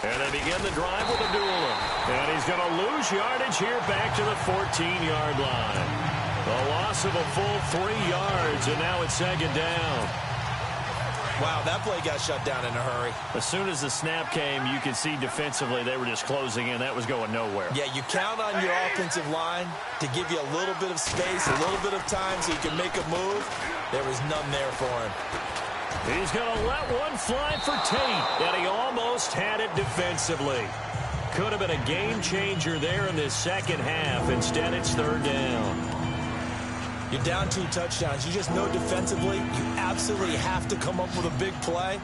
And they begin the drive with Abdullah. And he's going to lose yardage here back to the 14-yard line. A loss of a full 3 yards, and now it's 2nd down. Wow, that play got shut down in a hurry. As soon as the snap came, you could see defensively they were just closing in. That was going nowhere. Yeah, you count on your offensive line to give you a little bit of space, a little bit of time so you can make a move. There was none there for him. He's going to let one fly for Tate, and he almost had it defensively. Could have been a game changer there in this second half. Instead, it's 3rd down. You're down 2 touchdowns. You just know defensively you absolutely have to come up with a big play.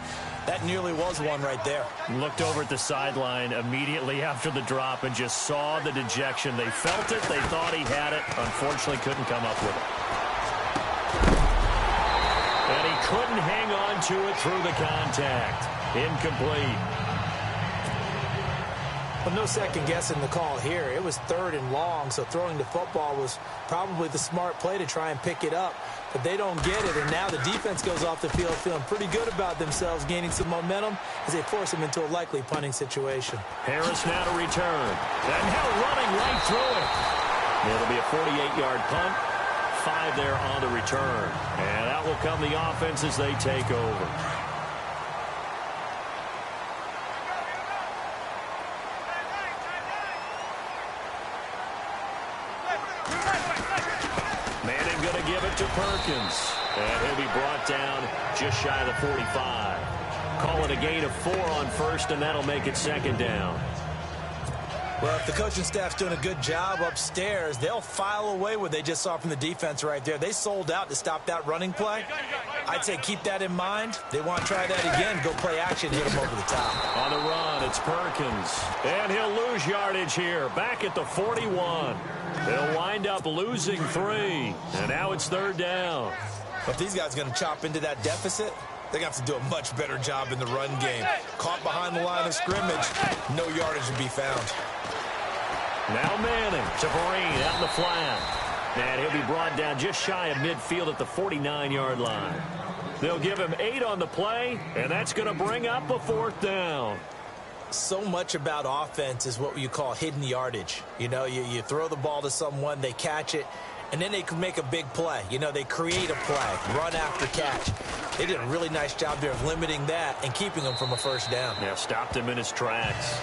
That nearly was one right there. Looked over at the sideline immediately after the drop and just saw the dejection. They felt it. They thought he had it. Unfortunately, couldn't come up with it. And he couldn't hang on to it through the contact. Incomplete. But no second guessing the call here. It was 3rd and long, so throwing the football was probably the smart play to try and pick it up. But they don't get it, and now the defense goes off the field feeling pretty good about themselves, gaining some momentum as they force them into a likely punting situation. Harris now to return. And now running right through it. It'll be a 48-yard punt. 5 there on the return. And out will come the offense as they take over. Manning going to give it to Perkins. And he'll be brought down just shy of the 45. Call it a gain of 4 on first, and that'll make it 2nd down. Well, if the coaching staff's doing a good job upstairs, they'll file away what they just saw from the defense right there. They sold out to stop that running play. I'd say keep that in mind. They want to try that again. Go play action, hit them over the top. On the run, it's Perkins. And he'll lose yardage here, back at the 41. They'll wind up losing 3. And now it's 3rd down. If these guys are going to chop into that deficit, they're going to have to do a much better job in the run game. Caught behind the line of scrimmage, no yardage to be found. Now Manning to Vereen out in the flat. And he'll be brought down just shy of midfield at the 49-yard line. They'll give him 8 on the play, and that's going to bring up a 4th down. So much about offense is what you call hidden yardage. You know, you throw the ball to someone, they catch it, and then they can make a big play. You know, they create a play, run after catch. They did a really nice job there of limiting that and keeping him from a 1st down. Yeah, stopped him in his tracks.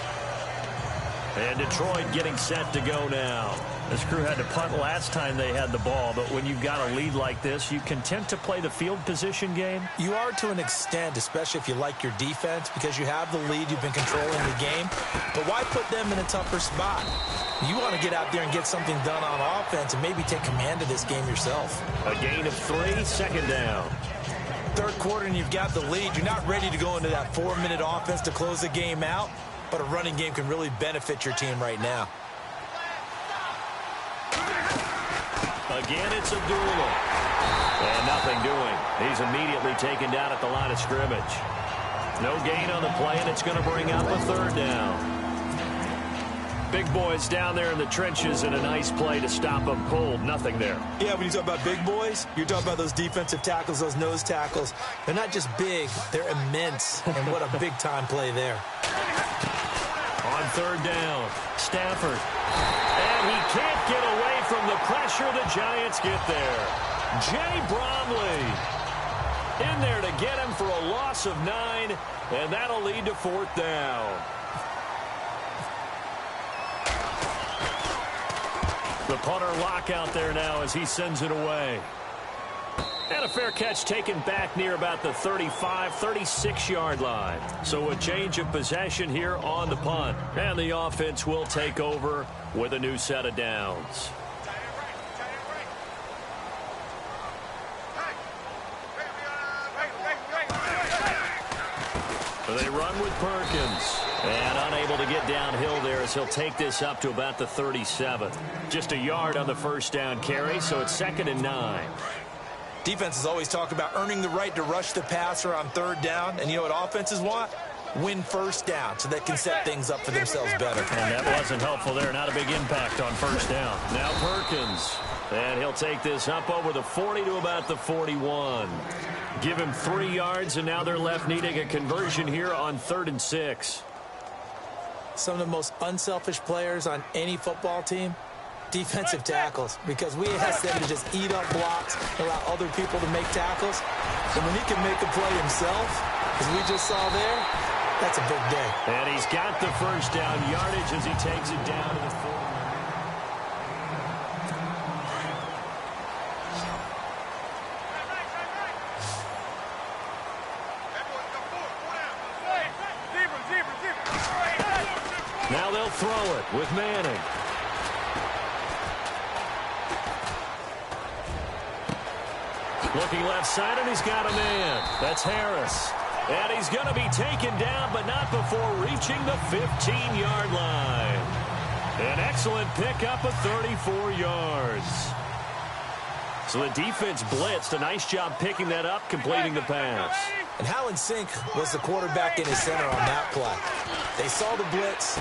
And Detroit getting set to go now. This crew had to punt last time they had the ball, but when you've got a lead like this, you content to play the field position game? You are to an extent, especially if you like your defense, because you have the lead, you've been controlling the game. But why put them in a tougher spot? You want to get out there and get something done on offense and maybe take command of this game yourself. A gain of 3, 2nd down. 3rd quarter and you've got the lead. You're not ready to go into that 4-minute offense to close the game out, but a running game can really benefit your team right now. Again, it's Abdullah. And nothing doing. He's immediately taken down at the line of scrimmage. No gain on the play, and it's going to bring up a 3rd down. Big boys down there in the trenches, and a nice play to stop them cold. Nothing there. Yeah, when you talk about big boys, you're talking about those defensive tackles, those nose tackles. They're not just big, they're immense, and what a big-time play there. On 3rd down, Stafford. And he can't get away from the pressure. The Giants get there. Jay Bromley in there to get him for a loss of 9, and that'll lead to 4th down. The punter lock out there now as he sends it away. And a fair catch taken back near about the 35, 36-yard line. So a change of possession here on the punt. And the offense will take over with a new set of downs. They run with Perkins. And unable to get downhill there as he'll take this up to about the 37. Just a yard on the 1st down carry, so it's 2nd and 9. Defenses always talk about earning the right to rush the passer on 3rd down. And you know what offenses want? Win 1st down so they can set things up for themselves better. And that wasn't helpful there. Not a big impact on 1st down. Now Perkins. And he'll take this up over the 40 to about the 41. Give him 3 yards, and now they're left needing a conversion here on 3rd and 6. Some of the most unselfish players on any football team, defensive tackles, because we ask them to just eat up blocks, allow other people to make tackles. And when he can make a play himself, as we just saw there, that's a big day. And he's got the 1st down yardage as he takes it down to the 4. Now they'll throw it with Manning. Looking left side, and he's got a man. That's Harris. And he's going to be taken down, but not before reaching the 15-yard line. An excellent pickup of 34 yards. So the defense blitzed. A nice job picking that up, completing the pass. And Howland Sink was the quarterback in his center on that play. They saw the blitz,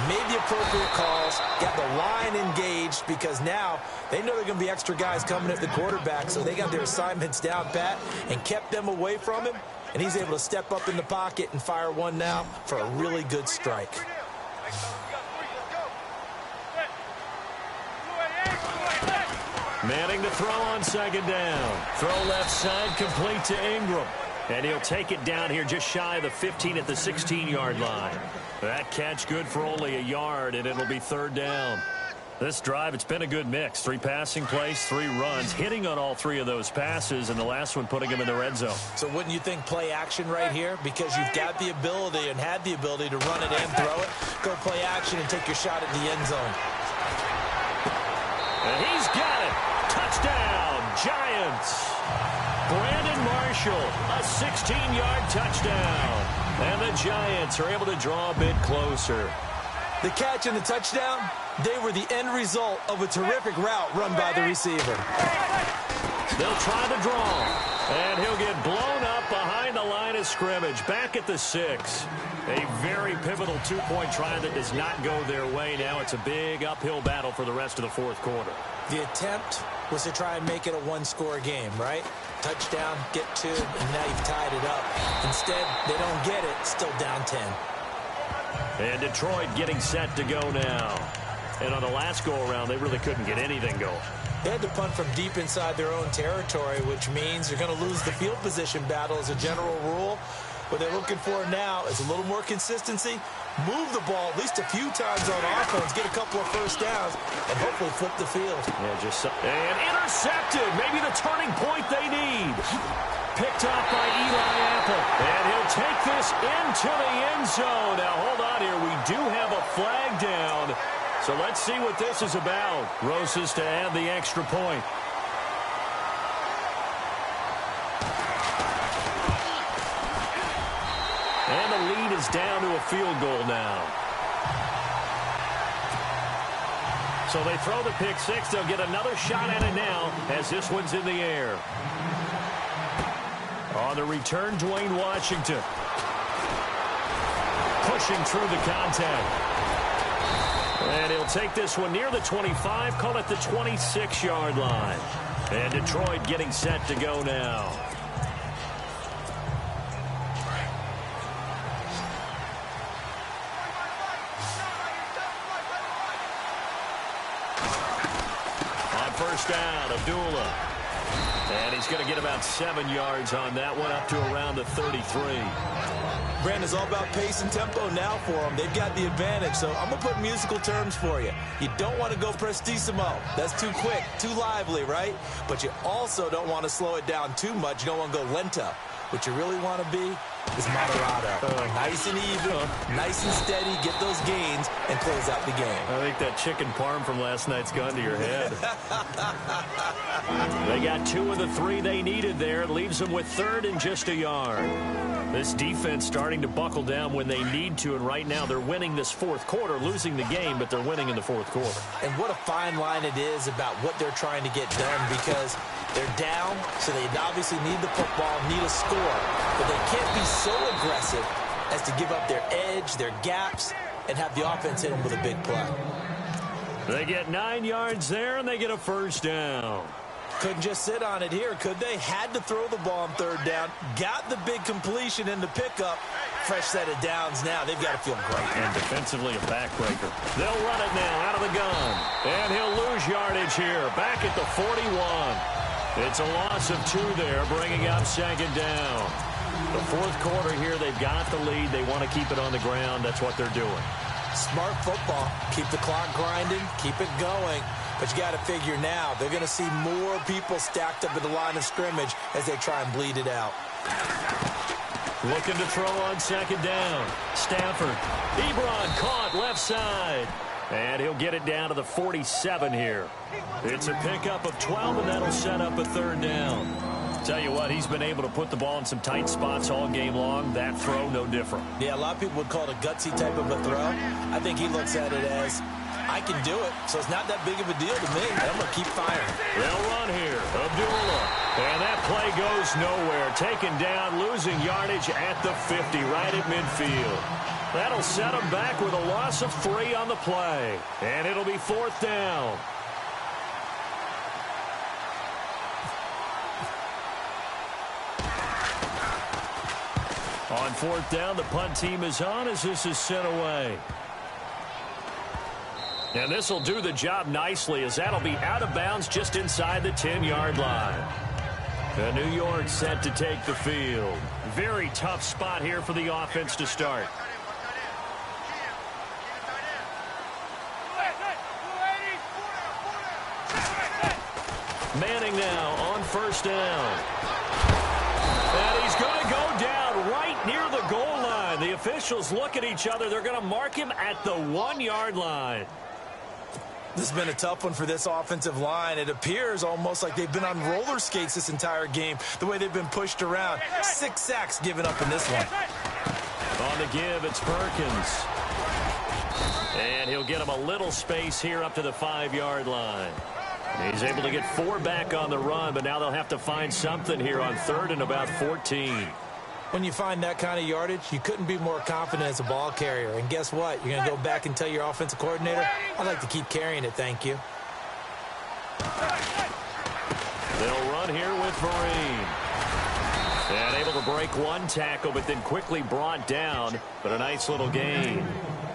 made the appropriate calls, got the line engaged, because now they know they're going to be extra guys coming at the quarterback, so they got their assignments down pat and kept them away from him, and he's able to step up in the pocket and fire one now for a really good strike. Manning to throw on 2nd down. Throw left side, complete to Ingram. And he'll take it down here just shy of the 15 at the 16-yard line. That catch good for only a yard, and it'll be 3rd down. This drive, it's been a good mix. 3 passing plays, 3 runs, hitting on all 3 of those passes, and the last one putting him in the red zone. So wouldn't you think play action right here? Because you've got the ability and had the ability to run it and throw it. Go play action and take your shot at the end zone. And he's got it. Touchdown, Giants. Brandon Marshall, a 16-yard touchdown. And the Giants are able to draw a bit closer. The catch and the touchdown, they were the end result of a terrific route run by the receiver. They'll try the draw, and he'll get blown up behind the line of scrimmage, back at the 6. A very pivotal 2-point try that does not go their way. Now it's a big uphill battle for the rest of the fourth quarter. The attempt was to try and make it a one-score game, right? Touchdown, get 2, and now you've tied it up. Instead, they don't get it, still down 10. And Detroit getting set to go now. And on the last go-around, they really couldn't get anything going. They had to punt from deep inside their own territory, which means they're going to lose the field position battle as a general rule. What they're looking for now is a little more consistency, move the ball at least a few times on offense, get a couple of first downs, and hopefully flip the field. And intercepted. Maybe the turning point they need. Picked off by Eli Apple. And he'll take this into the end zone. Now, hold on here. We do have a flag down. So let's see what this is about. Rosas to add the extra point. And the lead is down to a field goal now. So they throw the pick 6. They'll get another shot at it now as this one's in the air. On the return, Dwayne Washington. Pushing through the contact. And he'll take this one near the 25, call it the 26-yard line. And Detroit getting set to go now. On first down, Abdullah. And he's going to get about 7 yards on that one, up to around the 33. Brandon, it's all about pace and tempo now for them. They've got the advantage, so I'm going to put musical terms for you. You don't want to go prestissimo. That's too quick, too lively, right? But you also don't want to slow it down too much. You don't want to go lento. What you really want to be is moderato. Nice and even, nice and steady, get those gains, and close out the game. I think that chicken parm from last night's gone to your head. They got 2 of the 3 they needed there. It leaves them with 3rd and just a yard. This defense starting to buckle down when they need to, and right now they're winning this fourth quarter, losing the game, but they're winning in the fourth quarter. And what a fine line it is about what they're trying to get done, because they're down, so they obviously need the football, need a score, but they can't be so aggressive as to give up their edge, their gaps, and have the offense hit them with a big play. They get 9 yards there, and they get a first down. Couldn't just sit on it here, could they? Had to throw the ball on 3rd down. Got the big completion in the pickup. Fresh set of downs now. They've got to feel great. And defensively a backbreaker. They'll run it now out of the gun. And he'll lose yardage here. Back at the 41. It's a loss of 2 there, bringing up 2nd down. The fourth quarter here, they've got the lead. They want to keep it on the ground. That's what they're doing. Smart football. Keep the clock grinding. Keep it going. But you got to figure now, they're going to see more people stacked up at the line of scrimmage as they try and bleed it out. Looking to throw on 2nd down. Stafford. Ebron caught left side. And he'll get it down to the 47 here. It's a pickup of 12, and that'll set up a 3rd down. Tell you what, he's been able to put the ball in some tight spots all game long. That throw, no different. Yeah, a lot of people would call it a gutsy type of a throw. I think he looks at it as, I can do it, so it's not that big of a deal to me. I'm going to keep firing. They'll run here. Abdullah. And that play goes nowhere. Taken down, losing yardage at the 50, right at midfield. That'll set him back with a loss of 3 on the play. And it'll be 4th down. On 4th down, the punt team is on as this is sent away. And this will do the job nicely, as that'll be out of bounds just inside the 10-yard line. And New York set to take the field. Very tough spot here for the offense to start. Manning now on first down. And he's going to go down right near the goal line. The officials look at each other. They're going to mark him at the 1-yard line. This has been a tough one for this offensive line. It appears almost like they've been on roller skates this entire game, the way they've been pushed around. 6 sacks given up in this one. On the give, it's Perkins. And he'll get him a little space here up to the 5-yard line. He's able to get 4 back on the run, but now they'll have to find something here on 3rd and about 14. When you find that kind of yardage, you couldn't be more confident as a ball carrier. And guess what? You're going to go back and tell your offensive coordinator, I'd like to keep carrying it, thank you. They'll run here with Vereen. And able to break 1 tackle, but then quickly brought down. But a nice little gain.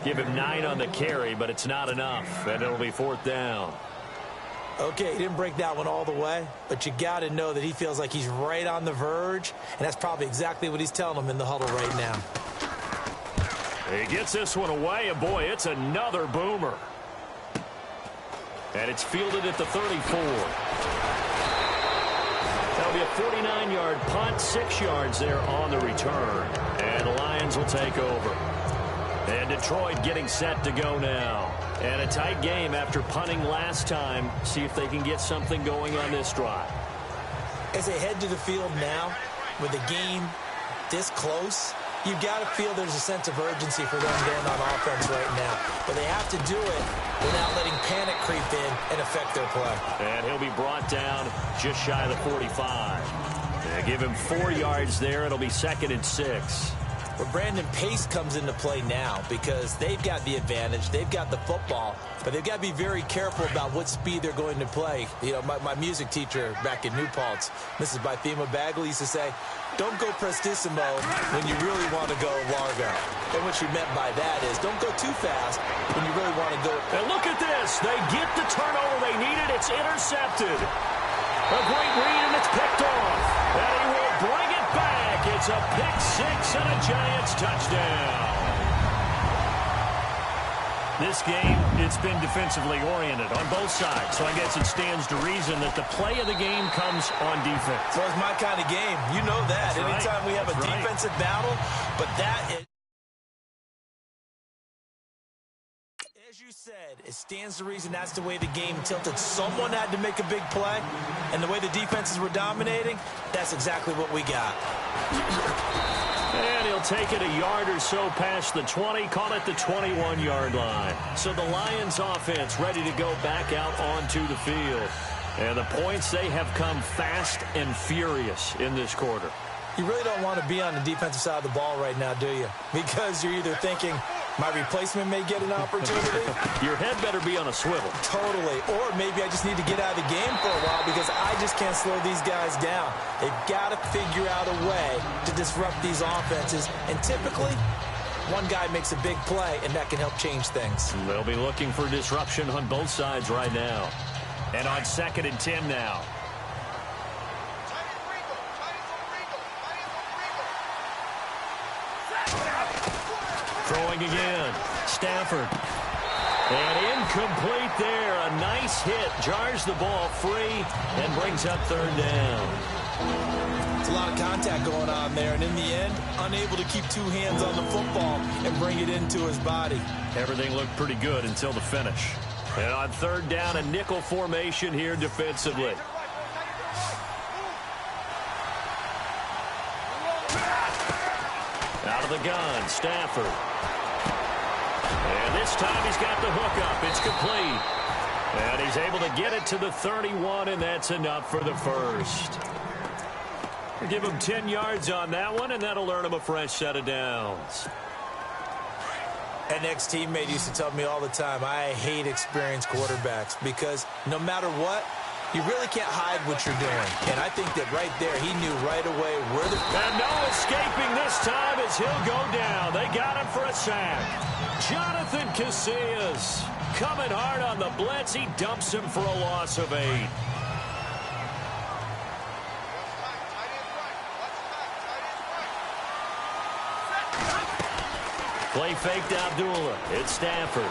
Give him 9 on the carry, but it's not enough. And it'll be 4th down. Okay, he didn't break that one all the way, but you got to know that he feels like he's right on the verge, and that's probably exactly what he's telling him in the huddle right now. He gets this one away, and boy, it's another boomer. And it's fielded at the 34. That'll be a 49-yard punt, 6 yards there on the return. And the Lions will take over. And Detroit getting set to go now. And a tight game after punting last time. See if they can get something going on this drive. As they head to the field now, with the game this close, you've got to feel there's a sense of urgency for them to end on offense right now. But they have to do it without letting panic creep in and affect their play. And he'll be brought down just shy of the 45. They give him 4 yards there. It'll be 2nd and 6. Well, Brandon, pace comes into play now because they've got the advantage. They've got the football, but they've got to be very careful about what speed they're going to play. You know, my music teacher back in New Paltz, Mrs. Bythema Bagley, used to say, don't go prestissimo when you really want to go largo. And what she meant by that is don't go too fast when you really want to go. And look at this. They get the turnover they needed. It's intercepted. A great read, and it's picked off. And he will bring it back. It's a pick-6 and a Giants touchdown. This game, it's been defensively oriented on both sides, so I guess it stands to reason that the play of the game comes on defense. So it's my kind of game. You know that. That's Anytime right. we have a defensive battle, but that is... As you said, it stands to reason that's the way the game tilted. Someone had to make a big play, and the way the defenses were dominating, that's exactly what we got. And he'll take it a yard or so past the 20, call it the 21-yard line. So the Lions offense ready to go back out onto the field. And the points, they have come fast and furious in this quarter. You really don't want to be on the defensive side of the ball right now, do you? Because you're either thinking, my replacement may get an opportunity. Your head better be on a swivel. Totally. Or maybe I just need to get out of the game for a while because I just can't slow these guys down. They've got to figure out a way to disrupt these offenses. And typically, one guy makes a big play, and that can help change things. They'll be looking for disruption on both sides right now. And on 2nd and 10 now. Throwing again. Stafford. And incomplete there. A nice hit. Jars the ball free and brings up 3rd down. It's a lot of contact going on there, and in the end, unable to keep 2 hands on the football and bring it into his body. Everything looked pretty good until the finish. And on 3rd down, a nickel formation here defensively. Out of the gun, Stafford. And this time he's got the hook up. It's complete. And he's able to get it to the 31, and that's enough for the first. We'll give him 10 yards on that one, and that'll earn him a fresh set of downs. An ex-teammate used to tell me all the time, I hate experienced quarterbacks because no matter what, you really can't hide what you're doing. And I think that right there, he knew right away where the... And no escaping this time as he'll go down. They got him for a sack. Jonathan Casillas coming hard on the blitz. He dumps him for a loss of 8. Play faked Abdullah. It's Stafford.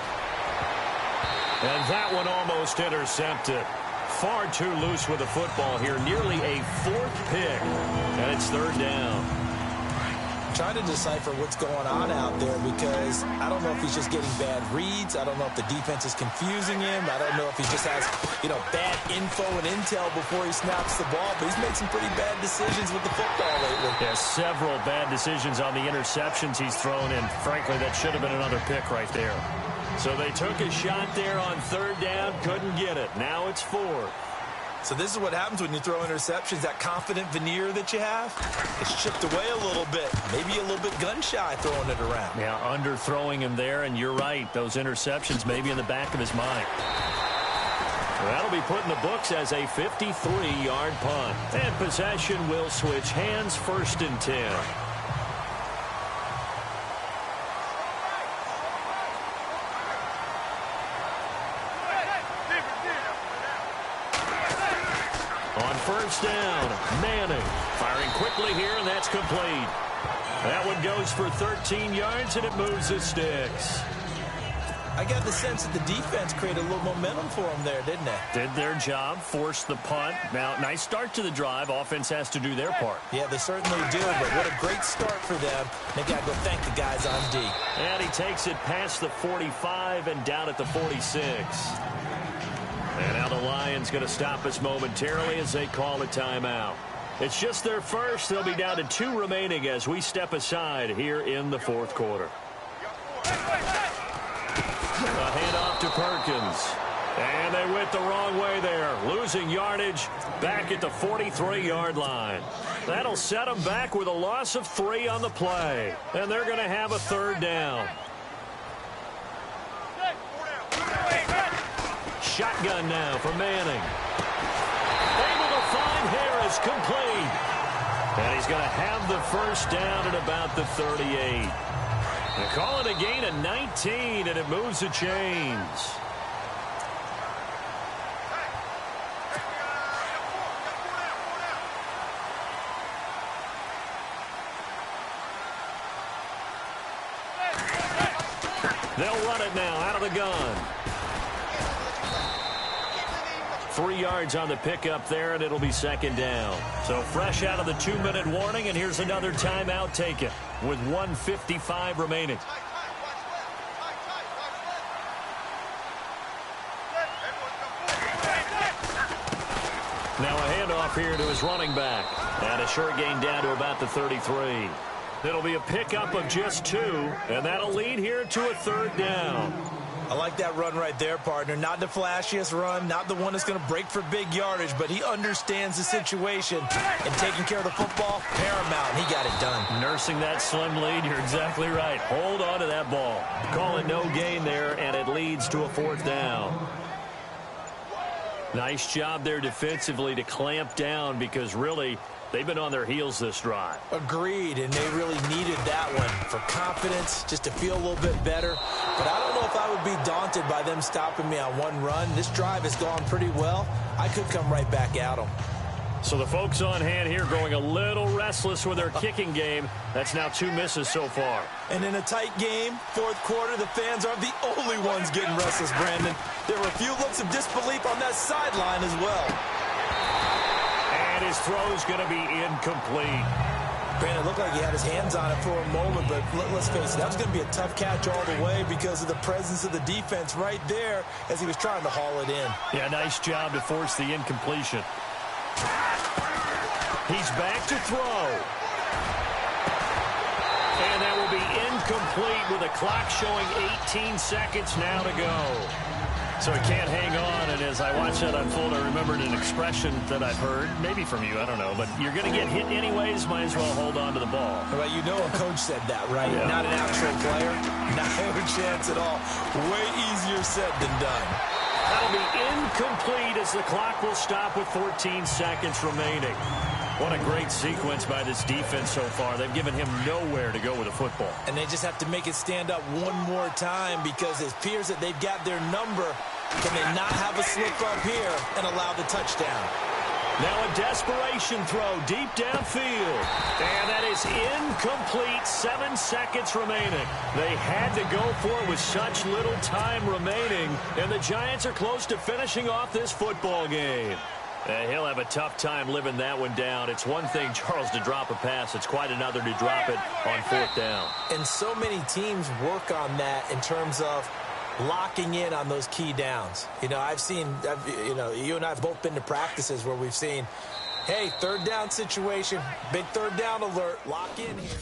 And that one almost intercepted. far too loose with the football here. Nearly a fourth pick. And it's third down. Trying to decipher what's going on out there because I don't know if he's just getting bad reads. I don't know if the defense is confusing him. I don't know if he just has, bad info and intel before he snaps the ball. But he's made some pretty bad decisions with the football lately. Yeah, several bad decisions on the interceptions he's thrown in. Frankly, that should have been another pick right there. So they took a shot there on third down, couldn't get it. Now it's fourth. So this is what happens when you throw interceptions. That confident veneer that you have, it's chipped away a little bit. Maybe a little bit gun-shy throwing it around. Yeah, underthrowing him there, and you're right. Those interceptions may be in the back of his mind. Well, that'll be put in the books as a 53-yard punt. And possession will switch hands, 1st and 10. On first down, Manning firing quickly here, and that's complete. That one goes for 13 yards, and it moves the sticks. I got the sense that the defense created a little momentum for them there, didn't they? Did their job, forced the punt. Now, nice start to the drive. Offense has to do their part. Yeah, they certainly do, but what a great start for them. They got to go thank the guys on D. And he takes it past the 45 and down at the 46. And now the Lions going to stop us momentarily as they call a timeout. It's just their first. They'll be down to 2 remaining as we step aside here in the 4th quarter. A handoff to Perkins. And they went the wrong way there. Losing yardage back at the 43-yard line. That'll set them back with a loss of 3 on the play. And they're going to have a third down. Shotgun now for Manning. Able to find Harris, complete. And he's going to have the first down at about the 38. They call it a gain of 19, and it moves the chains. They'll run it now out of the gun. 3 yards on the pickup there, and it'll be second down. So fresh out of the 2-minute warning, and here's another timeout taken with 1:55 remaining. Now a handoff here to his running back. And a short gain down to about the 33. It'll be a pickup of just 2, and that'll lead here to a third down. I like that run right there, partner. Not the flashiest run, not the one that's going to break for big yardage, but he understands the situation, and taking care of the football, paramount. He got it done. Nursing that slim lead, you're exactly right. Hold on to that ball. Call it no gain there, and it leads to a 4th down. Nice job there defensively to clamp down because really they've been on their heels this drive. Agreed, and they really needed that one for confidence, just to feel a little bit better. But I don't know if I would be daunted by them stopping me on one run. This drive has gone pretty well. I could come right back at them. So the folks on hand here going a little restless with their kicking game. That's now 2 misses so far. And in a tight game, 4th quarter, the fans aren't the only ones getting restless, Brandon. There were a few looks of disbelief on that sideline as well. And his throw's going to be incomplete. Brandon, it looked like he had his hands on it for a moment, but let's face it, that was going to be a tough catch all the way because of the presence of the defense right there as he was trying to haul it in. Yeah, nice job to force the incompletion. He's back to throw. And that will be incomplete with the clock showing 18 seconds now to go. So he can't hang on, and as I watch that unfold, I remembered an expression that I've heard, maybe from you, I don't know, but you're going to get hit anyways, might as well hold on to the ball. Well, you know a coach said that, right? Yeah. Not an actual player. Not a chance at all. Way easier said than done. That'll be incomplete as the clock will stop with 14 seconds remaining. What a great sequence by this defense so far. They've given him nowhere to go with the football. And they just have to make it stand up one more time because it appears that they've got their number. Can they not have a slip up here and allow the touchdown? Now a desperation throw deep downfield. And that is is incomplete. 7 seconds remaining. They had to go for it with such little time remaining, and the Giants are close to finishing off this football game. He'll have a tough time living that one down. It's one thing, Charles, to drop a pass. It's quite another to drop it on 4th down. And so many teams work on that in terms of locking in on those key downs. You know, you and I have both been to practices where we've seen, hey, 3rd down situation, big 3rd down alert, lock in here.